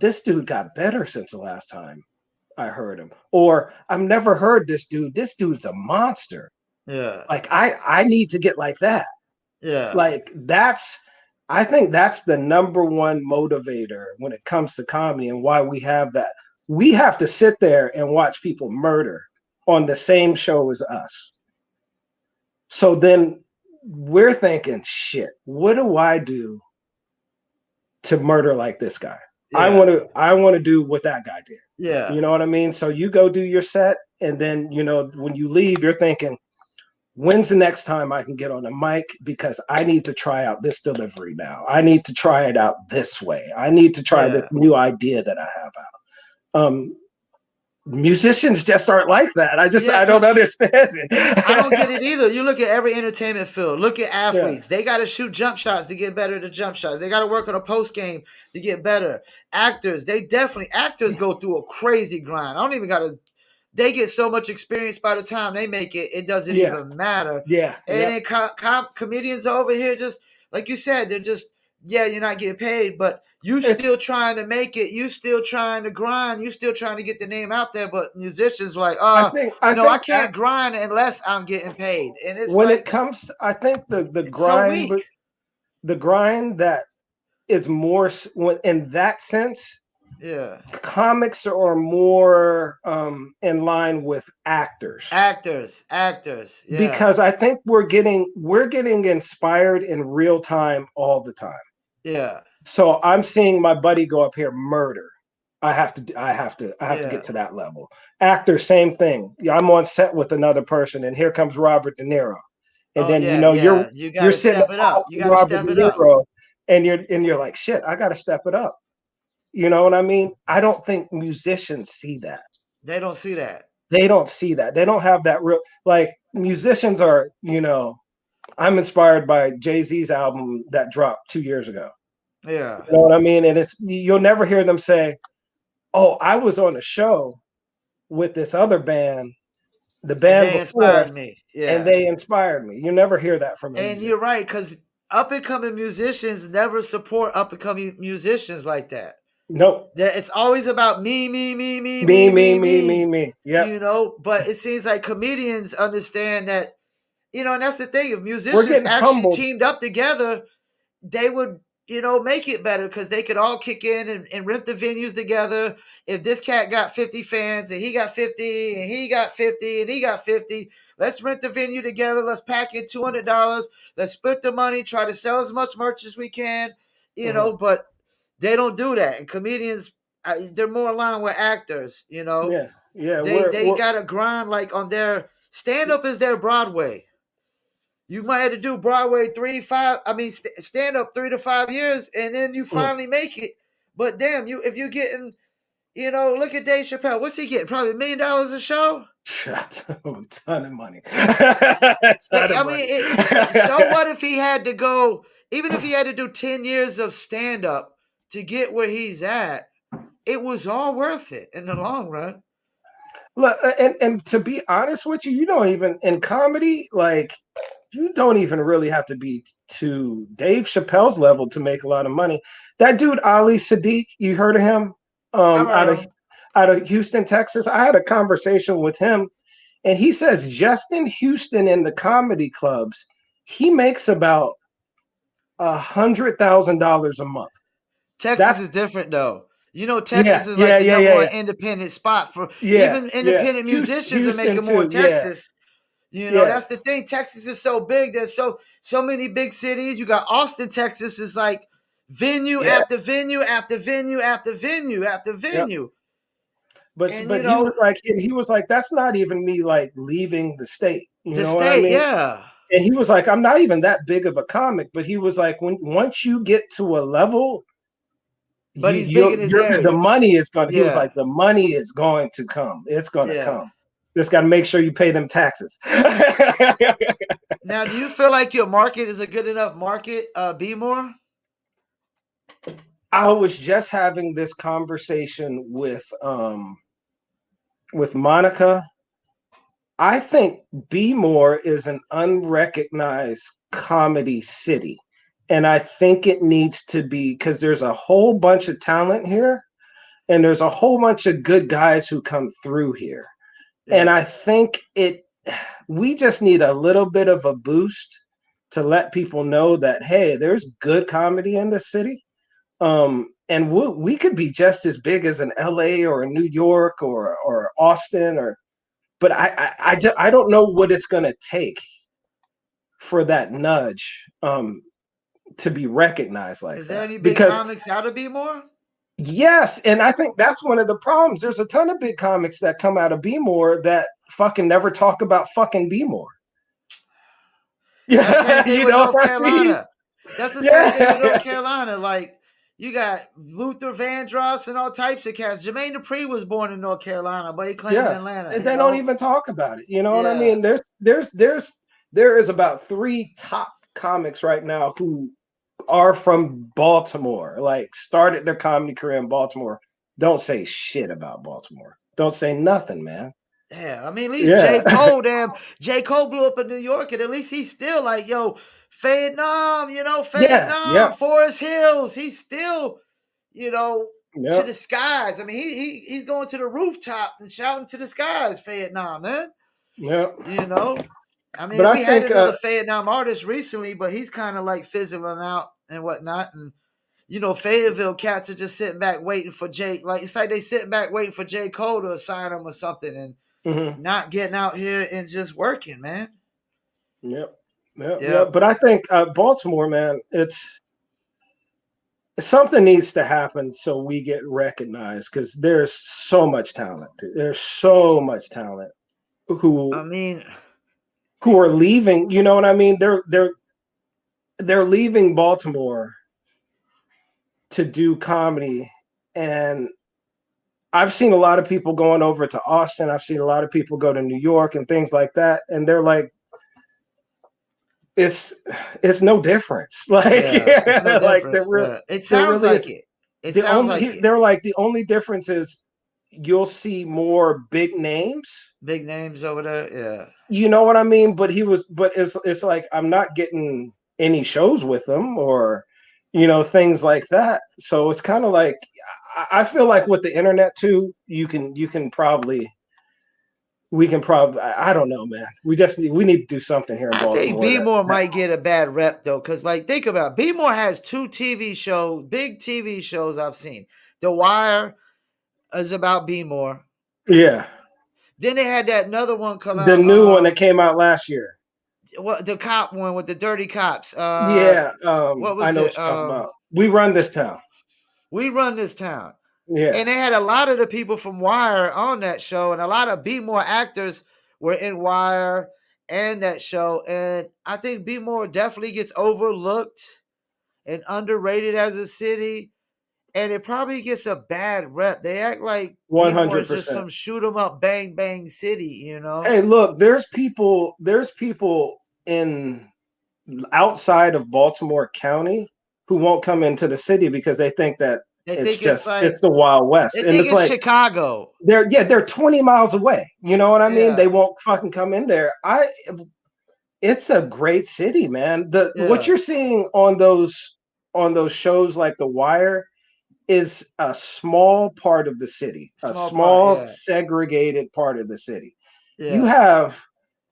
got better since the last time I heard him. Or, I've never heard this dude. This dude's a monster. yeah, Like, I need to get like that. yeah, Like, I think that's the number one motivator when it comes to comedy, and why we have that. We have to sit there and watch people murder on the same show as us. So then we're thinking, shit, what do I do to murder like this guy? I yeah, want to I want to do what that guy did. yeah. You know what I mean? So you go do your set, and then, when you leave, you're thinking, when's the next time I can get on a mic, because I need to try out this delivery now. I need to try it out this way. I need to try this Yeah. new idea that I have out. Musicians just aren't like that. Yeah, I don't understand I don't get it. it either. You look at every entertainment field. Look at Yeah. athletes. They got to shoot jump shots to get better at the jump shots. They got to work on a post game to get better. Actors go through a crazy grind. I don't even got to. They get so much experience by the time they make it. It doesn't Yeah. even matter. Yeah. And Yep. then comedians over here, just like you said, they're just yeah, you're not getting paid, but you It's still trying to make it. You still trying to grind. You still trying to get the name out there. But musicians like, I think I no, I think can't grind unless I'm getting paid. And it's when it like comes I think it's so weak. the grind that is more in that sense, Yeah. comics are more in line with actors, Actors. Yeah. because I think we're getting inspired in real time all the time. Yeah. So I'm seeing my buddy go up here murder. I have to Yeah. get to that level. Actor, same thing. Yeah, I'm on set with another person, and here comes Robert De Niro, and Oh then, yeah, you're yeah. You you're gotta sitting step it across up. You from gotta Robert step De it up. Niro, and you're like, shit, I got to step it up. You know what I mean? I don't think musicians see that. They don't see that. They don't see that. They don't have that real, like, musicians are, I'm inspired by Jay-Z's album that dropped 2 years ago. Yeah. You know what I mean? And you'll never hear them say, "Oh, I was on a show with this other band, the And band they before, inspired me. and Yeah. they inspired me." You never hear that from a And musician. you're right, because up and coming musicians never support up and coming musicians like that. Nope. That it's always about me, me, me, me, Me, me, me, me, me, me, me. me. Yep. But it seems like comedians understand that, and that's the thing. If We're musicians getting actually humbled. teamed up together, they would, make it better because they could all kick in and rent the venues together. If this cat got 50 fans and he got 50 and he got 50 and he got 50, let's rent the venue together. Let's pack in $200. Let's split the money, try to sell as much merch as we can, Mhm. but they don't do that. And comedians, they're more aligned with actors, Yeah, yeah. They We're got to grind like on their stand up is their Broadway. You might have to do Broadway stand up 3 to 5 years, and then you Mm. finally make it. But damn, if you're getting, look at Dave Chappelle. What's he getting? Probably $1 million a show. A ton of money. A ton of I money. mean, so what if he had to go? Even if he had to do 10 years of stand up to get where he's at, it was all worth it in the long run. Look, and to be honest with you, you don't even in comedy, like you don't even really have to be to Dave Chappelle's level to make a lot of money. That dude Ali Sadiq, you heard of him? I've Out heard of of him. Houston, Texas. I had a conversation with him, and he says just in Houston in the comedy clubs, he makes about $100,000 a month. Texas That's is different though. yeah, Texas is like yeah, the yeah, number yeah, one yeah, independent spot for yeah, even yeah. independent musicians are Houston making more in too. Yeah, Texas. yeah, That's the thing. Texas is so big. There's so many big cities. You got Austin, Texas is like venue yeah. after venue after venue after venue after Yep. venue. But And he was like, that's not even me like leaving the state. You the know what I state, mean? yeah. And he was like, I'm not even that big of a comic, but he was like, once you get to a level, But he's big in his the area. money is going. He was Yeah. like, the money is going to come. It's going to Yeah. come. Just got to make sure you pay them taxes. Now, do you feel like your market is a good enough market, Be More? I was just having this conversation with Monica. I think B More is an unrecognized comedy city. And I think it needs to be because there's a whole bunch of talent here and there's a whole bunch of good guys who come through here. And Yeah. I think we just need a little bit of a boost to let people know that, hey, there's good comedy in the city. And we could be just as big as an LA or a New York or Austin but I don't know what it's going to take for that nudge to be recognized like Is there that. any big Because comics out of Be More? yes, and I think that's one of the problems. There's a ton of big comics that come out of B More that fucking never talk about fucking B More. That same Yeah, thing you with know North what I mean? Carolina. That's the same thing with North Yeah, Carolina. Like, you got Luther Vandross and all types of cats. Jermaine Dupri was born in North Carolina, but he claiming yeah. Atlanta, And they don't even talk about it. You know what I Yeah. mean? There is about 3 top comics right now who are from Baltimore, like started their comedy career in Baltimore. Don't say shit about Baltimore. Don't say nothing, man. Yeah, I mean, at least J. Yeah. Cole, damn. J. Cole blew up in New York, and at least he's still like, yo, Yeah, Vietnam, yeah, Forest Hills. He's still, you know, to yeah. the skies. I mean, he's going to the rooftop and shouting to the skies, Vietnam, man. Yeah. You know, I But mean, I we had think another Vietnam artist recently, but he's kind of like fizzling out and whatnot. And Fayetteville cats are just sitting back waiting for it's like they sitting back waiting for J. Cole to sign them or something, and mhm. not getting out here and just working, man. Yep. Yep. Yeah. Yep. But I think Baltimore, man, it's something needs to happen so we get recognized because there's so much talent. There's so much talent I who mean, who are leaving. You know what I mean? They're leaving Baltimore to do comedy, and I've seen a lot of people going over to Austin. I've seen a lot of people go to New York and things like that, and they're like, it's it's no difference. Like, yeah, it's no like difference. Yeah, it there sounds really like is. it. It The sounds only like it. they're like the only difference is you'll see more big names. Big names over there. Yeah. You know what I mean? But it's like I'm not getting any shows with them or things like that. So it's kind of like I feel like with the internet too, you can probably we can probably I don't know, man. We need to do something here in I think Baltimore B More that might get a bad rep though, because like think about it. B More has 2 TV shows, big TV shows I've seen. The Wire is about B More. yeah. Then they had that another one come The out. new one that came out last year. What the cop one with the dirty cops? Yeah, What I was know it? what you're talking about. We run this town. We Run This Town. Yeah. And they had a lot of the people from Wire on that show, and a lot of Be More actors were in Wire. and that show. And I think Be More definitely gets overlooked and underrated as a city. And it probably gets a bad rep. They act like One B More hundred is just percent. some shoot 'em up, bang bang city, you know? Hey, look, there's people in outside of Baltimore County who won't come into the city because they think that They think it's the Wild West. they And think it's it's like Chicago. they're 20 miles away. You know what I mean? They Yeah, won't fucking come in there. It's a great city, man. The what yeah. you're seeing on those shows like The Wire is a small part of the city, a Small part, small yeah. segregated part of the city. You Yeah. have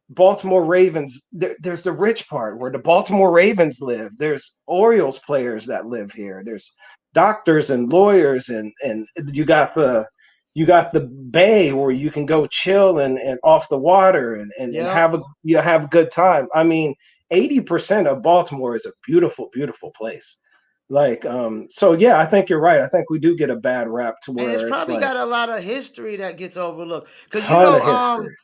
Baltimore Ravens. There's the rich part where the Baltimore Ravens live. There's Orioles players that live here. There's doctors and lawyers, and you got the bay where you can go chill and off the water and Yep. have a good time. I mean, 80% of Baltimore is a beautiful, beautiful place. Like, so yeah, I think you're right. I think we do get a bad rap to And it's where it's probably like got a lot of history that gets overlooked. Cause ton of history.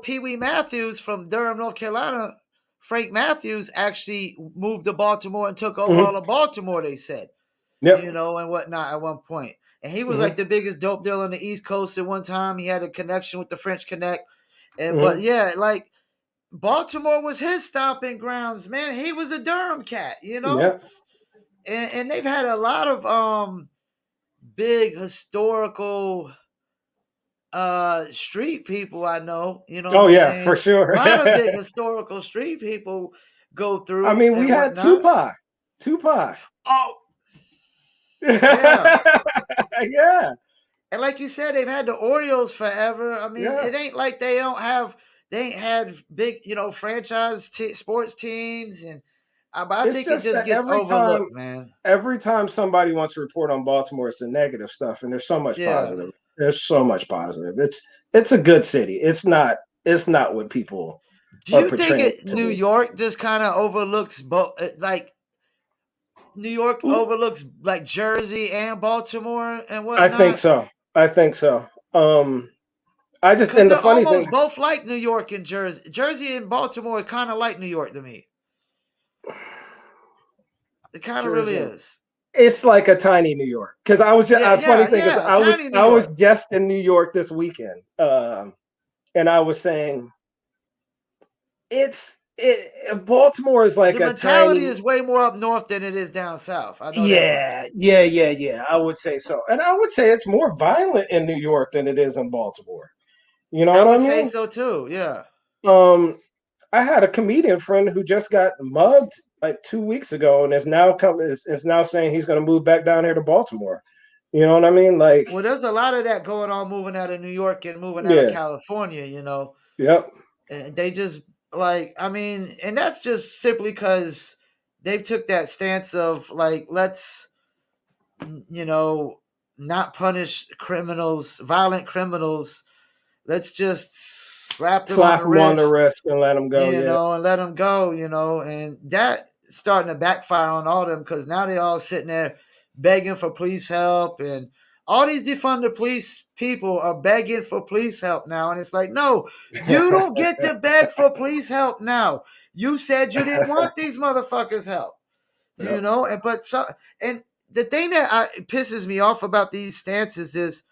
Pee Wee Matthews from Durham, North Carolina, Frank Matthews actually moved to Baltimore and took over Hmm. all of Baltimore, they said, Yep. and whatnot at one point. And he was like Hmm. the biggest dope dealer on the East Coast at one time. He had a connection with the French Connect. And but Hmm. yeah, like Baltimore was his stomping grounds, man. He was a Durham cat, Yep. And they've had a lot of big historical street people I know, you know what Oh I'm yeah, for saying? A sure. lot of big historical street people go I through mean, we and had whatnot. Tupac. Tupac. Oh, yeah. Yeah. And like you said, they've had the Orioles forever. I mean, Yeah. it ain't like they ain't had big, franchise sports teams, and but I It's think it just just that gets overlooked, man. every time somebody wants to report on Baltimore, it's the negative stuff, and there's so much Yeah. positive. There's so much positive. It's a good city. It's not what people Do are you think portraying it to New York just kind of overlooks both, like New York be. overlooks like Jersey and Baltimore and I think whatnot? so. I think so. I just Because and the they're funny almost thing, both like New York and Jersey. Jersey and Baltimore is kind of like New York to me. It kind of really Jersey, is. it's like a tiny New York. Because Yeah, funny yeah, thing is, yeah. Tiny New I was York. just in New York this weekend, and I was saying Baltimore is like The a mentality tiny. is way more up north than it is down south. I know that much. Yeah. I would say so, and I would say it's more violent in New York than it is in Baltimore. You know I what I would say mean? so too. Yeah. Um, I had a comedian friend who just got mugged like 2 weeks ago, and is now saying he's going to move back down here to Baltimore. You know what I mean? Like, Well, there's a lot of that going on, moving out of New York and moving out of yeah, California. yep, And they just like, I mean, and that's just simply because they took that stance of like, let's, you know, not punish criminals, violent criminals. Let's just slap them on slap the him on the wrist, wrist and let him go. Yeah, and let them go, and that starting to backfire on all of them because now they all sitting there begging for police help, and all these defund the police people are begging for police help now, and it's like, no, you don't get to beg for police help now. You said you didn't want these motherfuckers help, yep. and the thing that pisses me off about these stances is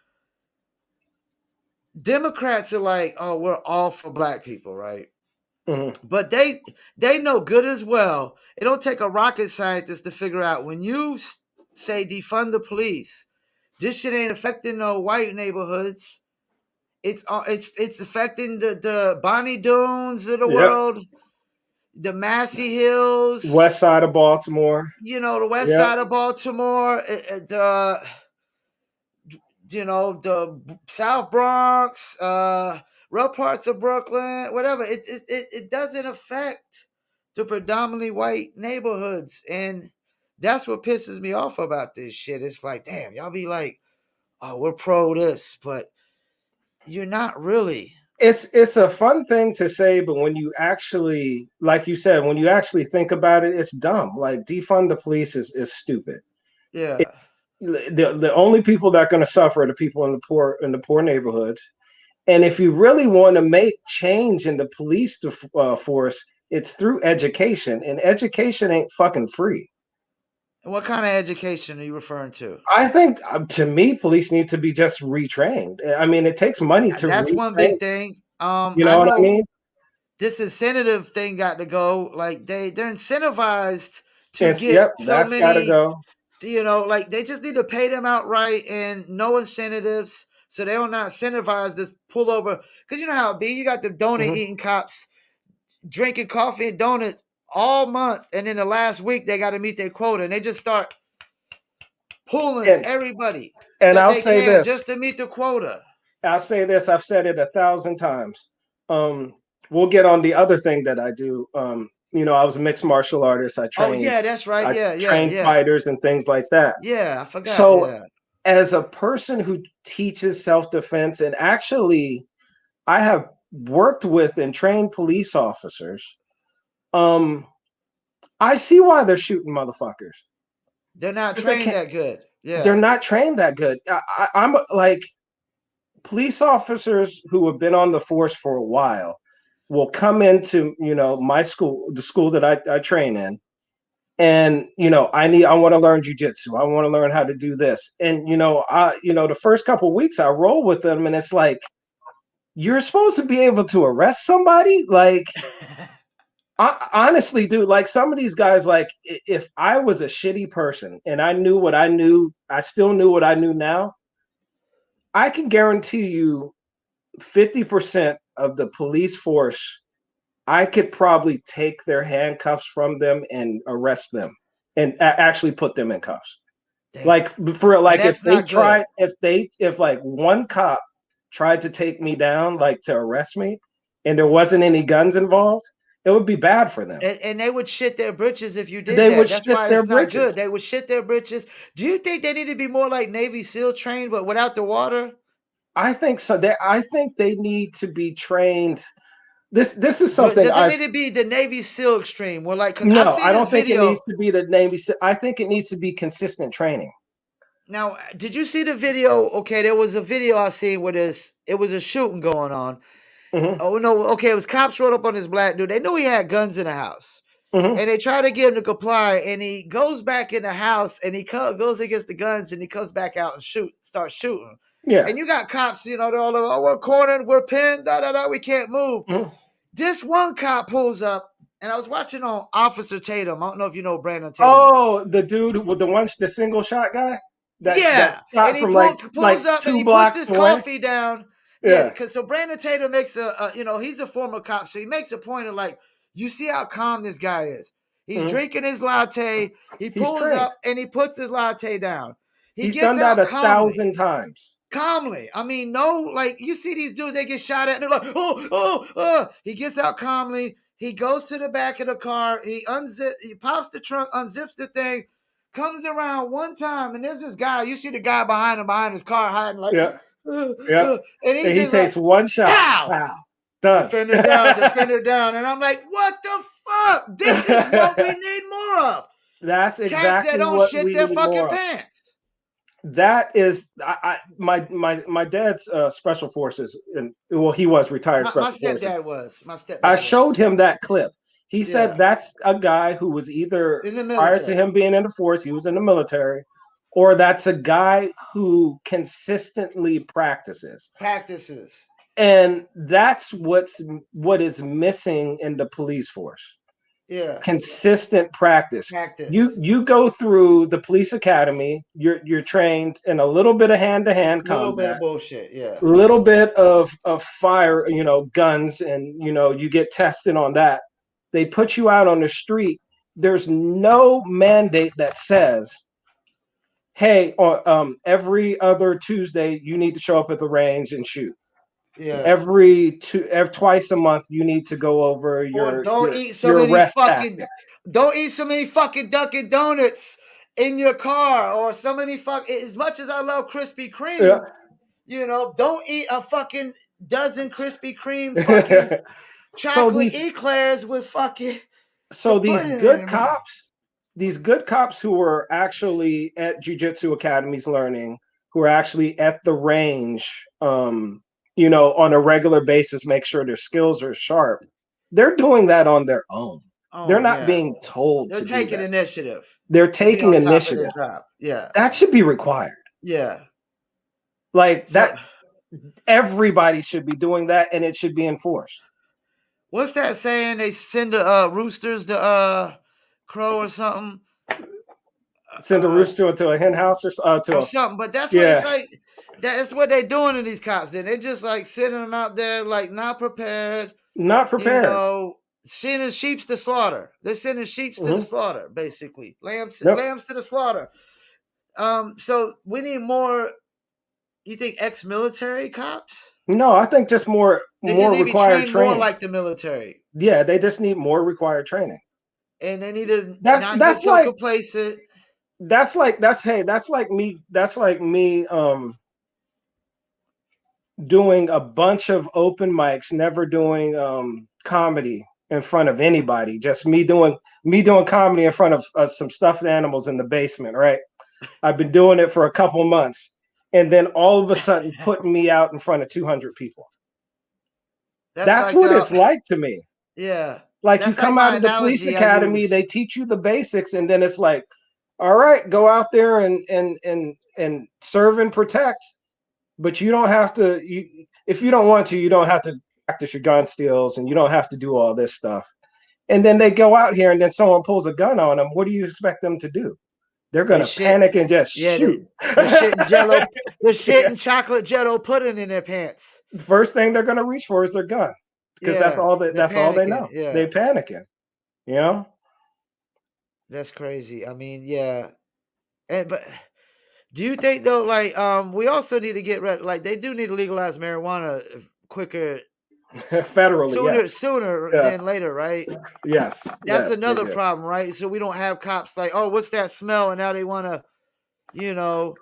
Democrats are like, oh, we're all for black people, right? Mhm. But they know good as well. It don't take a rocket scientist to figure out when you say defund the police. This shit ain't affecting no white neighborhoods. It's affecting the Bonnie Dunes of the Yep. world, the Massey Hills, West side of Baltimore. the West Yep. Side of Baltimore, the South Bronx, real parts of Brooklyn, whatever. It doesn't affect the predominantly white neighborhoods, and that's what pisses me off about this shit. It's like, damn, y'all be like, oh, we're pro this, but you're not really. It's a fun thing to say, but when you actually, like you said, when you actually think about it, it's dumb. Like defund the police is stupid. Yeah, The only people that are going to suffer are the people in the poor neighborhoods, And if you really want to make change in the police force, it's through education, and education ain't fucking free. And what kind of education are you referring to? I think, to me, police need to be just retrained. I mean, it takes money to That's one retrain. big thing. You I know what I know mean? this incentive thing got to go. Like they're incentivized to It's, get yep, so that's got to many, go. like they just need to pay them outright and no incentives, so they are not incentivized to pull over. Because you know how it be. You got the donut Mhm. eating cops drinking coffee and donuts all month, and in the last week they got to meet their quota, and they just start pulling And everybody and that I'll they say can this. just to meet the quota. I'll say this. I've said it 1,000 times. Um, we'll get on the other thing that I do. I was a mixed martial artist. Oh yeah, that's right. I Yeah, yeah, trained yeah, fighters and things like that. yeah. I forgot. So, Yeah. as a person who teaches self-defense, and actually, I have worked with and trained police officers. I see why they're shooting motherfuckers. They're not Because they trained can't. that good. They're Yeah. not trained that good. I'm like, police officers who have been on the force for a while will come into my school, the school that I train in, and I want to learn jujitsu. I want to learn how to do this, and the first couple of weeks I roll with them, and it's like, you're supposed to be able to arrest somebody. Like, honestly, dude, like some of these guys, like if I was a shitty person and I knew what I knew, I still knew what I knew now, I can guarantee you 50% of the police force, I could probably take their handcuffs from them and arrest them and actually put them in cuffs. Damn. Like, for And like, that's not good. if like one cop tried to take me down, like to arrest me, and there wasn't any guns involved, it would be bad for them. And they would shit their britches if you did They would that. That's shit why their it's not good. britches. They would shit their britches. Do you think they need to be more like Navy SEAL trained, but without the water? I think so. I think they need to be trained. This is something Does it I've need to be the Navy SEAL extreme? Well, like, cause I no, seen I this don't think it needs video. to be the Navy. I think it needs to be consistent training. Now, did you see the video? Okay, there was a video I seen where it was a shooting going on. Hmm. Oh no, okay, it was cops rode up on this black dude. They knew he had guns in the house. Hmm. And they try to get him to comply, and he goes back in the house, and he goes against the guns, and he comes back out and starts shooting. Yeah. And you got cops, they're all like, oh, we're cornered, we're pinned, da da da, we can't move. Hmm. This one cop pulls up, and I was watching on Officer Tatum. I don't know if you know who Brandon Tatum is. Oh, the dude with the single shot guy that Yeah, and shot he from like pulls up and two he puts blocks his away. coffee down. Yeah, Yeah. because so Brandon Tatum makes he's a former cop, so he makes a point of like, you see how calm this guy is. He's Hmm. drinking his latte. He He's pulls trained. up and he puts his latte down. He He's gets done that out a calmly. thousand times. Calmly. I mean, no, like you see these dudes, they get shot at and they're like, oh. He gets out calmly. He goes to the back of the car. He pops the trunk, unzips the thing, comes around one time, and there's this guy. You see the guy behind his car hiding, like, Yeah. Yeah. and he And he just like, takes one shot. pow, Wow. Done. defender down. And I'm like, what the fuck? This is what we need more of. That's Cats that exactly don't what shit we their need fucking more of. pants. That is, my dad's special forces, and well, he was retired My special forces. stepdad was. My I stepdad was. showed him that clip. He said Yeah. that's a guy who was either, In the prior to military. him being in the force, he was in the military, or that's a guy who consistently practices. Practices. And that's what is missing in the police force. Yeah. Consistent practice. You Practice. you go through the police academy, you're trained in a little bit of hand-to-hand Little bit of combat, bullshit. Yeah. a little bit of fire, guns, and you get tested on that. They put you out on the street. There's no mandate that says, hey, every other Tuesday you need to show up at the range and shoot. Yeah. Twice a month you need to go over Or your arrest tactics. don't eat so many fucking Dunkin' Donuts in your car, or so many as much as I love Krispy Yeah. Kreme, don't eat a fucking dozen Krispy Kreme fucking so chocolate these eclairs with fucking so the these pudding in good your mouth. cops, who are actually at jujitsu academies learning, who are actually at the range, on a regular basis, make sure their skills are sharp. They're doing that on their own. They're Oh not yeah, being told they're to do taking that. initiative They're to be taking on top of their initiative. job. Yeah, That should be required. yeah. Like So that, everybody should be doing that, and it should be enforced. what's that saying? They send the roosters to crow or something. Send a rooster into a hen house Or something. But that's what it's yeah, like. That's what they're doing to these cops. Then they're just like sending them out there like not prepared. not prepared. Sending sheeps to slaughter. They're sending sheeps to the Hmm. slaughter, basically. Yep. Lambs to the slaughter. So we need more. You think ex-military cops? No, I think just more They just more need to be required trained more training. like the military, Yeah, they just need more required training. and they need to That not get that's so like complacent. that's like me doing a bunch of open mics, never doing comedy in front of anybody. Just me doing comedy in front of some stuffed animals in the basement, right? I've been doing it for a couple months, and then all of a sudden putting me out in front of 200 people. That's That's like what it's like to me. yeah. Like you That's like come out my of the police analogy I academy, use. they teach you the basics, and then it's like, all right, go out there and serve and protect. But you don't have to. If you don't want to, you don't have to practice your gun skills, and you don't have to do all this stuff. And then they go out here, and then someone pulls a gun on them. What do you expect them to do? They're They gonna shit. panic and just Yeah, shoot. they're shitting Jello. They're Yeah. shitting chocolate Jello pudding in their pants. First thing they're gonna reach for is their gun because that's Yeah, all they're that's all they panicking. know. They Yeah, panicking. You know. that's crazy. I mean, yeah, but do you think though, like, we also need to get rid, like, they do need to legalize marijuana quicker, Federally, yes. sooner Yeah. than later, right? Yes. That's Yes. They another do. problem, right? So we don't have cops like, oh, what's that smell? And now they want to, you know,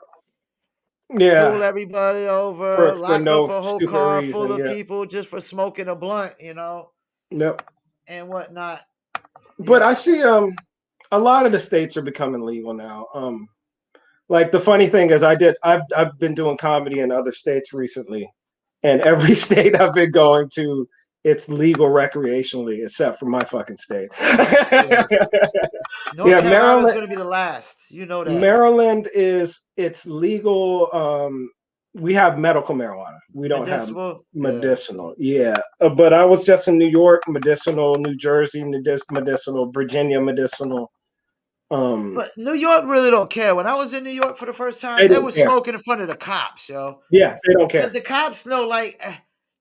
pull Yeah. everybody over, For lock up no a whole stupid car full reason. of Yeah. people just for smoking a blunt, Nope. and whatnot. But Yeah. I see a lot of the states are becoming legal now. Like the funny thing is I've been doing comedy in other states recently, and every state I've been going to, it's legal recreationally, except for my fucking state. Yes. North Yeah, Carolina is Maryland. going to be the last. You know that. Maryland it's legal. We have medical marijuana. We don't have Medicinal. Yeah. medicinal. Yeah, but I was just in New York, medicinal. New Jersey, medicinal. Virginia, medicinal. Um, But New York really don't care. When I was in New York for the first time, they they don't were care. smoking in front of the cops, yo. Yeah, they don't Because care. the cops know, like,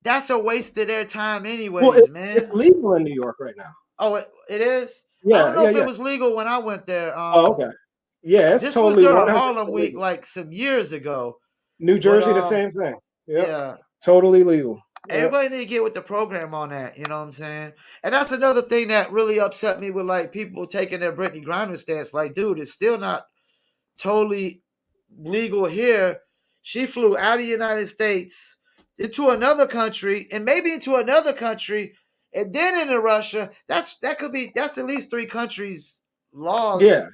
that's a waste of their time, Well, anyways, it's man. legal in New York right now. Oh, it is. I don't Yeah, know yeah, if it yeah. was legal when I went there. Oh, okay. Yeah, it's This was totally during 100% Harlem Week, legal. like some years ago. New But Jersey, the same thing. Yep, yeah. totally legal. Yep. Everybody need to get with the program on that. You know what I'm saying? And that's another thing that really upset me with like people taking their Brittany Griner stance. Like, dude, it's still not totally legal here. She flew out of the United States into another country and maybe into another country and then into Russia. That's at least three countries laws Yeah.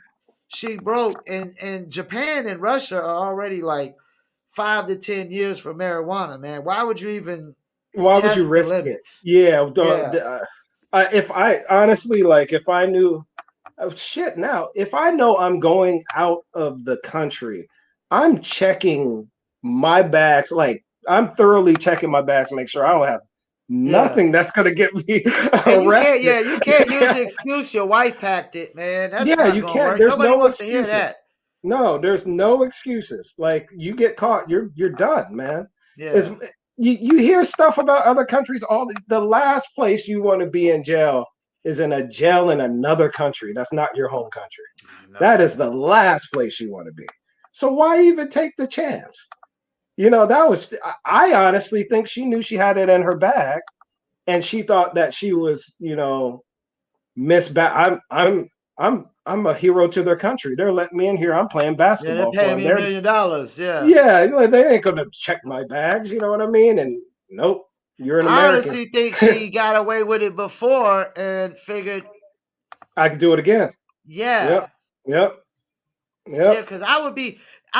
she broke. And Japan and Russia are already like 5 to 10 years for marijuana, man. Why would you even Why would you test the risk it? limits? Yeah. Yeah. If I honestly like, if I knew, oh shit, now if I know I'm going out of the country, I'm checking my bags. Like I'm thoroughly checking my bags to make sure I don't have Yeah. nothing that's gonna get me And arrested. you can't use the excuse your wife packed it, man. That's Yeah, not you gonna can't. work. There's Nobody no wants to hear excuses. that. No, there's no excuses. Like you get caught, you're done, man. Is Yeah. you hear stuff about other countries. All the last place you want to be in jail is in a jail in another country. That's not your home country. That No. is the last place you want to be. So why even take the chance? That was. I honestly think she knew she had it in her bag, and she thought that she was, Miss I'm a hero to their country. They're letting me in here. I'm playing Yeah, they're basketball for paying them. me $1 million. Yeah. Yeah, they ain't gonna check my bags. You know what I mean? And nope, you're an I American. honestly think she got away with it before and figured, I can do it again. yeah. Yep, yep, Yeah, yep. because I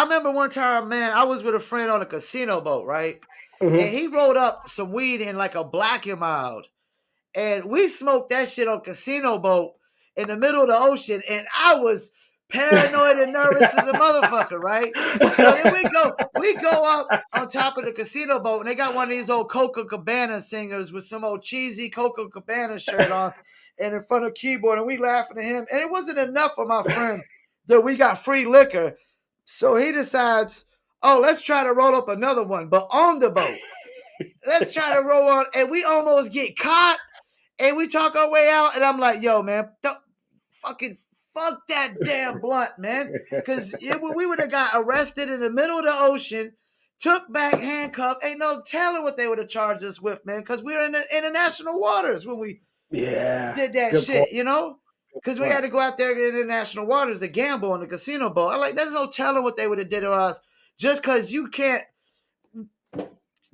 remember one time, man, I was with a friend on a casino boat, right? and he rolled up some weed in like a Black and Mild, and we smoked that shit on Casino Boat in the middle of the ocean, and I was paranoid and nervous as a motherfucker, right? So then we go up on top of the Casino Boat, and they got one of these old Coca Cabana singers with some old cheesy Coca Cabana shirt on, and in front of keyboard, and we laughing at him, and it wasn't enough for my friend that we got free liquor, so he decides, oh, let's try to roll up another one, but on the boat. Let's try to roll on, and we almost get caught. And we talk our way out, and I'm like, yo, man, fuck that damn blunt, man. Because we would have got arrested in the middle of the ocean, took back handcuffed. Ain't no telling what they would have charged us with, man, because we were in the international waters when we did that Good shit, point. you know? Because we had to go out there in international waters to gamble on the casino boat. I'm like, there's no telling what they would have did to us just because you can't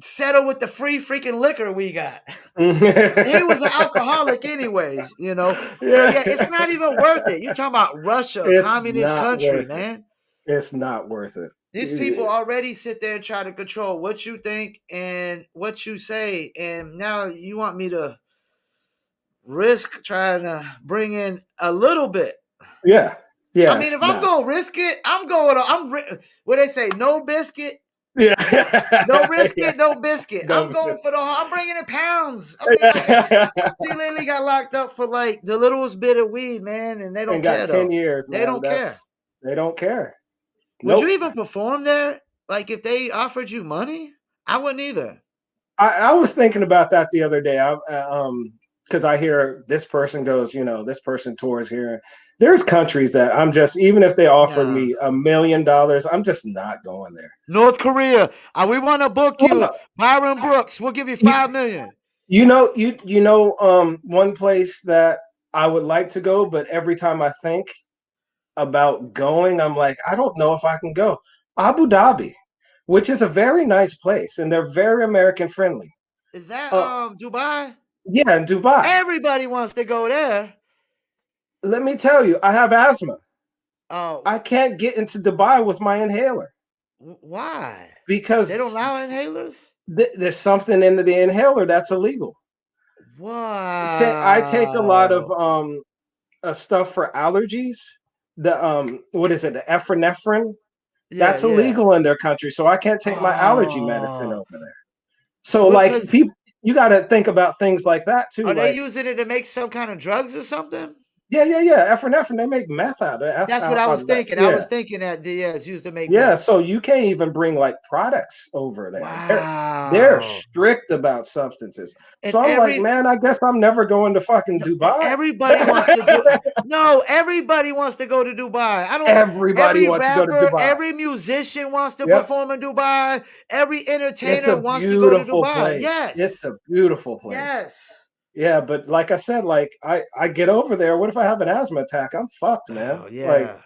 settle with the free freaking liquor we got. He was an alcoholic anyways, you know. So yeah, it's not even worth it. You talking about Russia, a It's communist not country, worth it. man. It's not worth it. These people already sit there and try to control what you think and what you say, and now you want me to risk trying to bring in a little bit. Yeah. Yeah. I mean, if I'm gonna risk it, what they say, no biscuit. Yeah. No risk Yeah. it, no biscuit. I'm going for I'm bringing in pounds. I mean, she literally got locked up for like the littlest bit of weed, man, and they don't And care got 10 though. years, They man. don't care. They don't care. Would you Nope. even perform there? Like if they offered you money? I wouldn't either. I was thinking about that the other day. Because I hear this person goes, this person tours here. There's countries that I'm just, even if they offered Nah. me $1 million, I'm just not going there. North Korea. We want to book you, Well, Byron Brooks. We'll give you you, $5 million. one place that I would like to go, but every time I think about going, I'm like, I don't know if I can go. Abu Dhabi, which is a very nice place, and they're very American friendly. Is that Uh, Dubai? yeah, in Dubai. Everybody wants to go there. Let me tell you, I have asthma. Oh, I can't get into Dubai with my inhaler why? They don't allow because inhalers? there's something in the inhaler that's illegal. Say I take a lot of Wow. stuff for allergies. The what is it? The epinephrine. Yeah, That's yeah. illegal in their country, so I can't take my allergy medicine Oh. over there. So like Because people, you got to think about things like that too. are they Like using it to make some kind of drugs or something? yeah. Epinephrine, they make meth That's what I out was of that. thinking. I Yeah. was thinking that yeah, it's used to make Yeah, meth. so you can't even bring like products over there. They're Wow. strict about substances. And So I'm like, man, I guess I'm never going to fucking Dubai. everybody wants to do no, everybody wants to go to Dubai. I don't Everybody every wants to go to rapper, Dubai. every musician wants to Yep. perform in Dubai. Every It's entertainer a wants to go to beautiful Dubai. place. It's Yes. a beautiful place. Yes. Yeah, but like I said, like I get over there. What if I have an asthma attack? I'm fucked, man. Oh yeah.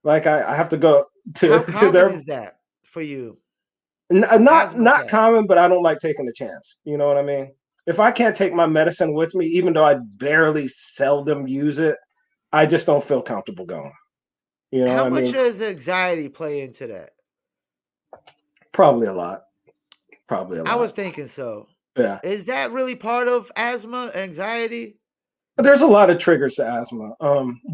Like I have to go How to common their is that for you? not Asthma not attacks. common, but I don't like taking the chance. You know what I mean? If I can't take my medicine with me, even though I barely seldom use it, I just don't feel comfortable going. You know How what I much mean? does anxiety play into that? Probably a lot. Probably a I lot. was thinking so. Yeah. Is that really part of asthma, anxiety? But there's a lot of triggers to asthma.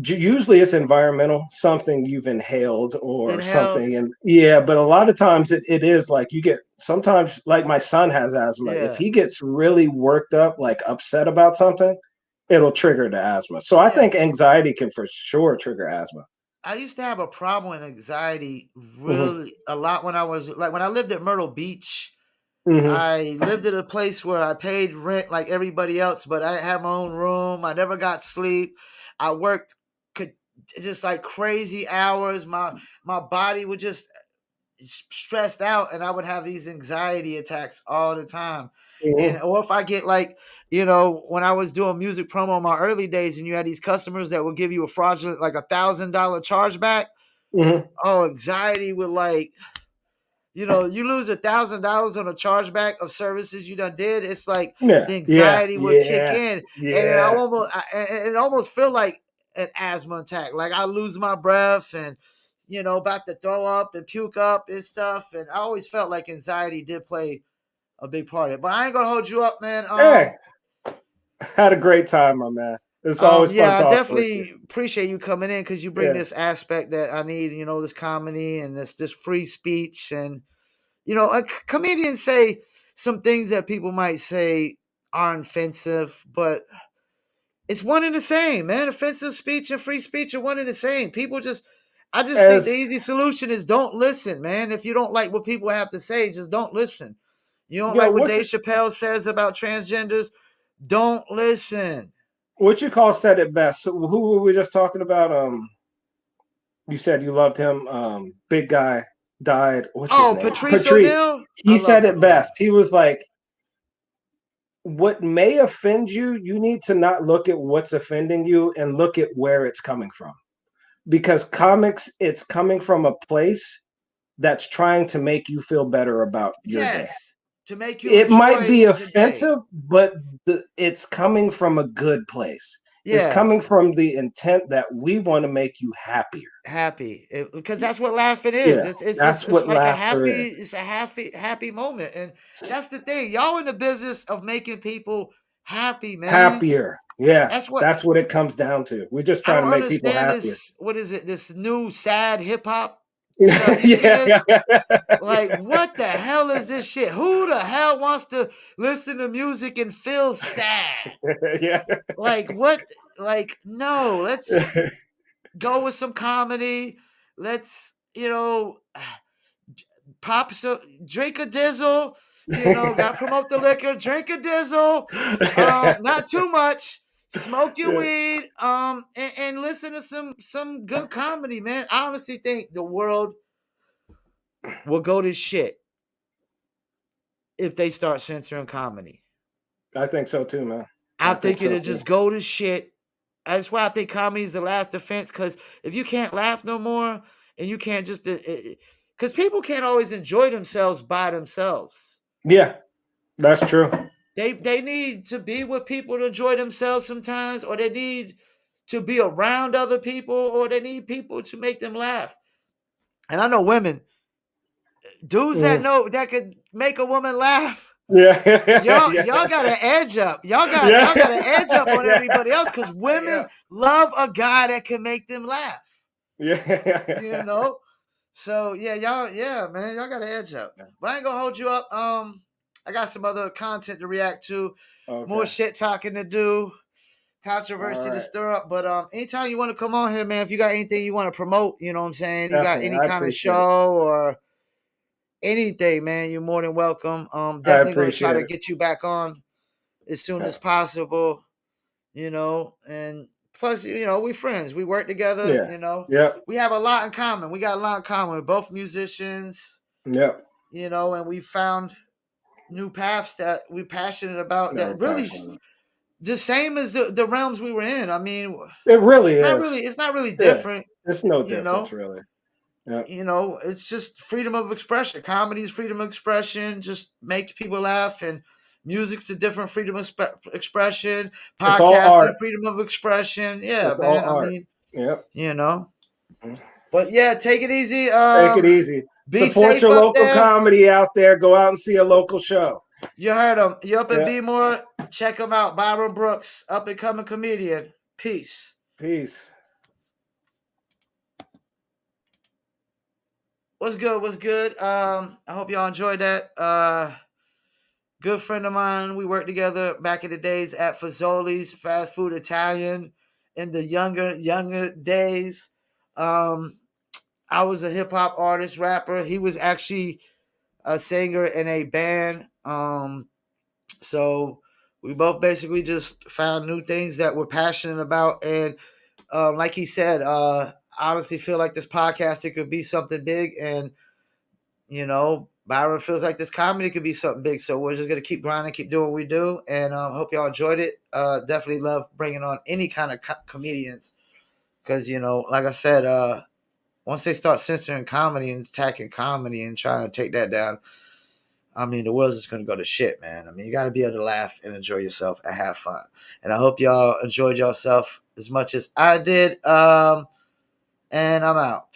Usually it's environmental, something you've inhaled or Inhale? something. And yeah, but a lot of times it is like you get sometimes like my son has asthma. If Yeah. he gets really worked up, like upset about something, it'll trigger the asthma. So I Yeah. think anxiety can for sure trigger asthma. I used to have a problem with anxiety Hmm. really a lot when I was like when I lived at Myrtle Beach. Hmm. I lived at a place where I paid rent like everybody else, but I had my own room. I never got sleep. I worked just like crazy hours. My body would just stressed out, and I would have these anxiety attacks all the time. And Hmm. or if I get like, when I was doing music promo in my early days, and you had these customers that would give you a fraudulent like $1,000 chargeback. Hmm. Oh, anxiety would like, you lose $1,000 on a chargeback of services you done did. It's like Yeah. the Yeah. anxiety would kick Yeah. in, and Yeah. it almost feel like an asthma attack. Like I lose my breath and about to throw up and puke up and stuff. And I always felt like anxiety did play a big part of it. But I ain't gonna hold you up, man. Hey, had a great time, my man. It's always fun Yeah, I talking with you. definitely appreciate you coming in because you bring Yeah. this aspect that I need. You know, this comedy and this free speech, and comedians say some things that people might say aren't offensive, but it's one and the same, man. Offensive speech and free speech are one and the same. I just think the As easy solution is don't listen, man. If you don't like what people have to say, just don't listen. You don't yo, like what Dave Chappelle says about transgenders, don't listen. what you call said it best? Who were we just talking about? You said you loved him. Big guy died. What's his Oh, name? Patrice Patrice. O'Neal? I He said love it him, yeah. best. He was like, what may offend you, you need to not look at what's offending you and look at where it's coming from. Because comics, it's coming from a place that's trying to make you feel better about your day. Yes. To make you It might enjoy be the day. offensive, but it's coming from a good place. It's Yeah. coming from the intent that we want to make you happier. Happy. Because that's what laughing is. Yeah, It's that's what like laughter is. it's a happy moment. And that's the thing. Y'all in the business of making people happy, man. Happier. Yeah, That's what that's what it comes down to. We're just I trying don't to make people understand happier. this. What is it? This new sad hip hop stuff. You see Yeah, this? yeah, Like, what the hell is this shit? Who the hell wants to listen to music and feel sad? yeah. Like, what? Like, no, let's go with some comedy. Let's, pop some, drink a dizzle, got to promote the liquor, drink a dizzle, not too much. Smoke your Yeah. weed, and listen to some good comedy, man. I honestly think the world will go to shit if they start censoring comedy. I think so too, man. I I think think so it'll too. just go to shit. That's why I think comedy is the last defense. Because if you can't laugh no more, and you can't just, because people can't always enjoy themselves by themselves. Yeah, that's true. They need to be with people to enjoy themselves sometimes, or they need to be around other people, or they need people to make them laugh. And I know women, dudes that Mm. know that could make a woman laugh. Yeah, Y'all yeah, got an edge up. Y'all got an edge up on yeah, everybody else because women yeah, love a guy that can make them laugh. You yeah. know? So yeah, man, y'all got an edge up. But I ain't gonna hold you up. I got some other content to react to, more Okay. shit talking to do, All controversy to right. stir up. But anytime you want to come on here, man, if you got anything you want to promote, you know what I'm saying? You got Definitely. any I kind of appreciate it. show or anything, man, you're more than welcome. I Definitely gonna try appreciate to it. get you back on as soon Yeah. as possible, and plus, we friends. We work together, Yeah. Yep. We have a lot in common. We got a lot in common. We're both musicians, Yep. and we found new paths that we're passionate about No, that really passionate. the same as the realms we were in. I mean, It really not is. really, it's not really Yeah. different, It's no you difference, know. really. Yep. It's just freedom of expression. Comedy is freedom of expression. Just make people laugh, and music's a different freedom of expression. It's all Podcasting, art. freedom of expression. Yeah, It's all man. I art. mean, Yep. you know. But yeah, take it easy. Take it easy. Be Support safe your up local there. comedy out there. Go out and see a local show. You heard him. You up in Yeah. B-more? Check him out. Byron Brooks, up and coming comedian. Peace. Peace. What's good? What's good? I hope y'all enjoyed that. Good friend of mine. We worked together back in the days at Fazoli's Fast Food Italian in the younger days. I was a hip hop artist, rapper. He was actually a singer in a band. So we both basically just found new things that we're passionate about. And like he said, I honestly feel like this podcast, it could be something big. And, Byron feels like this comedy could be something big. So we're just going to keep grinding, keep doing what we do. And hope y'all enjoyed it. Definitely love bringing on any kind of comedians. Because, like I said, once they start censoring comedy and attacking comedy and trying to take that down, I mean, the world's just going to go to shit, man. I mean, you got to be able to laugh and enjoy yourself and have fun. And I hope y'all enjoyed yourself as much as I did. And I'm out.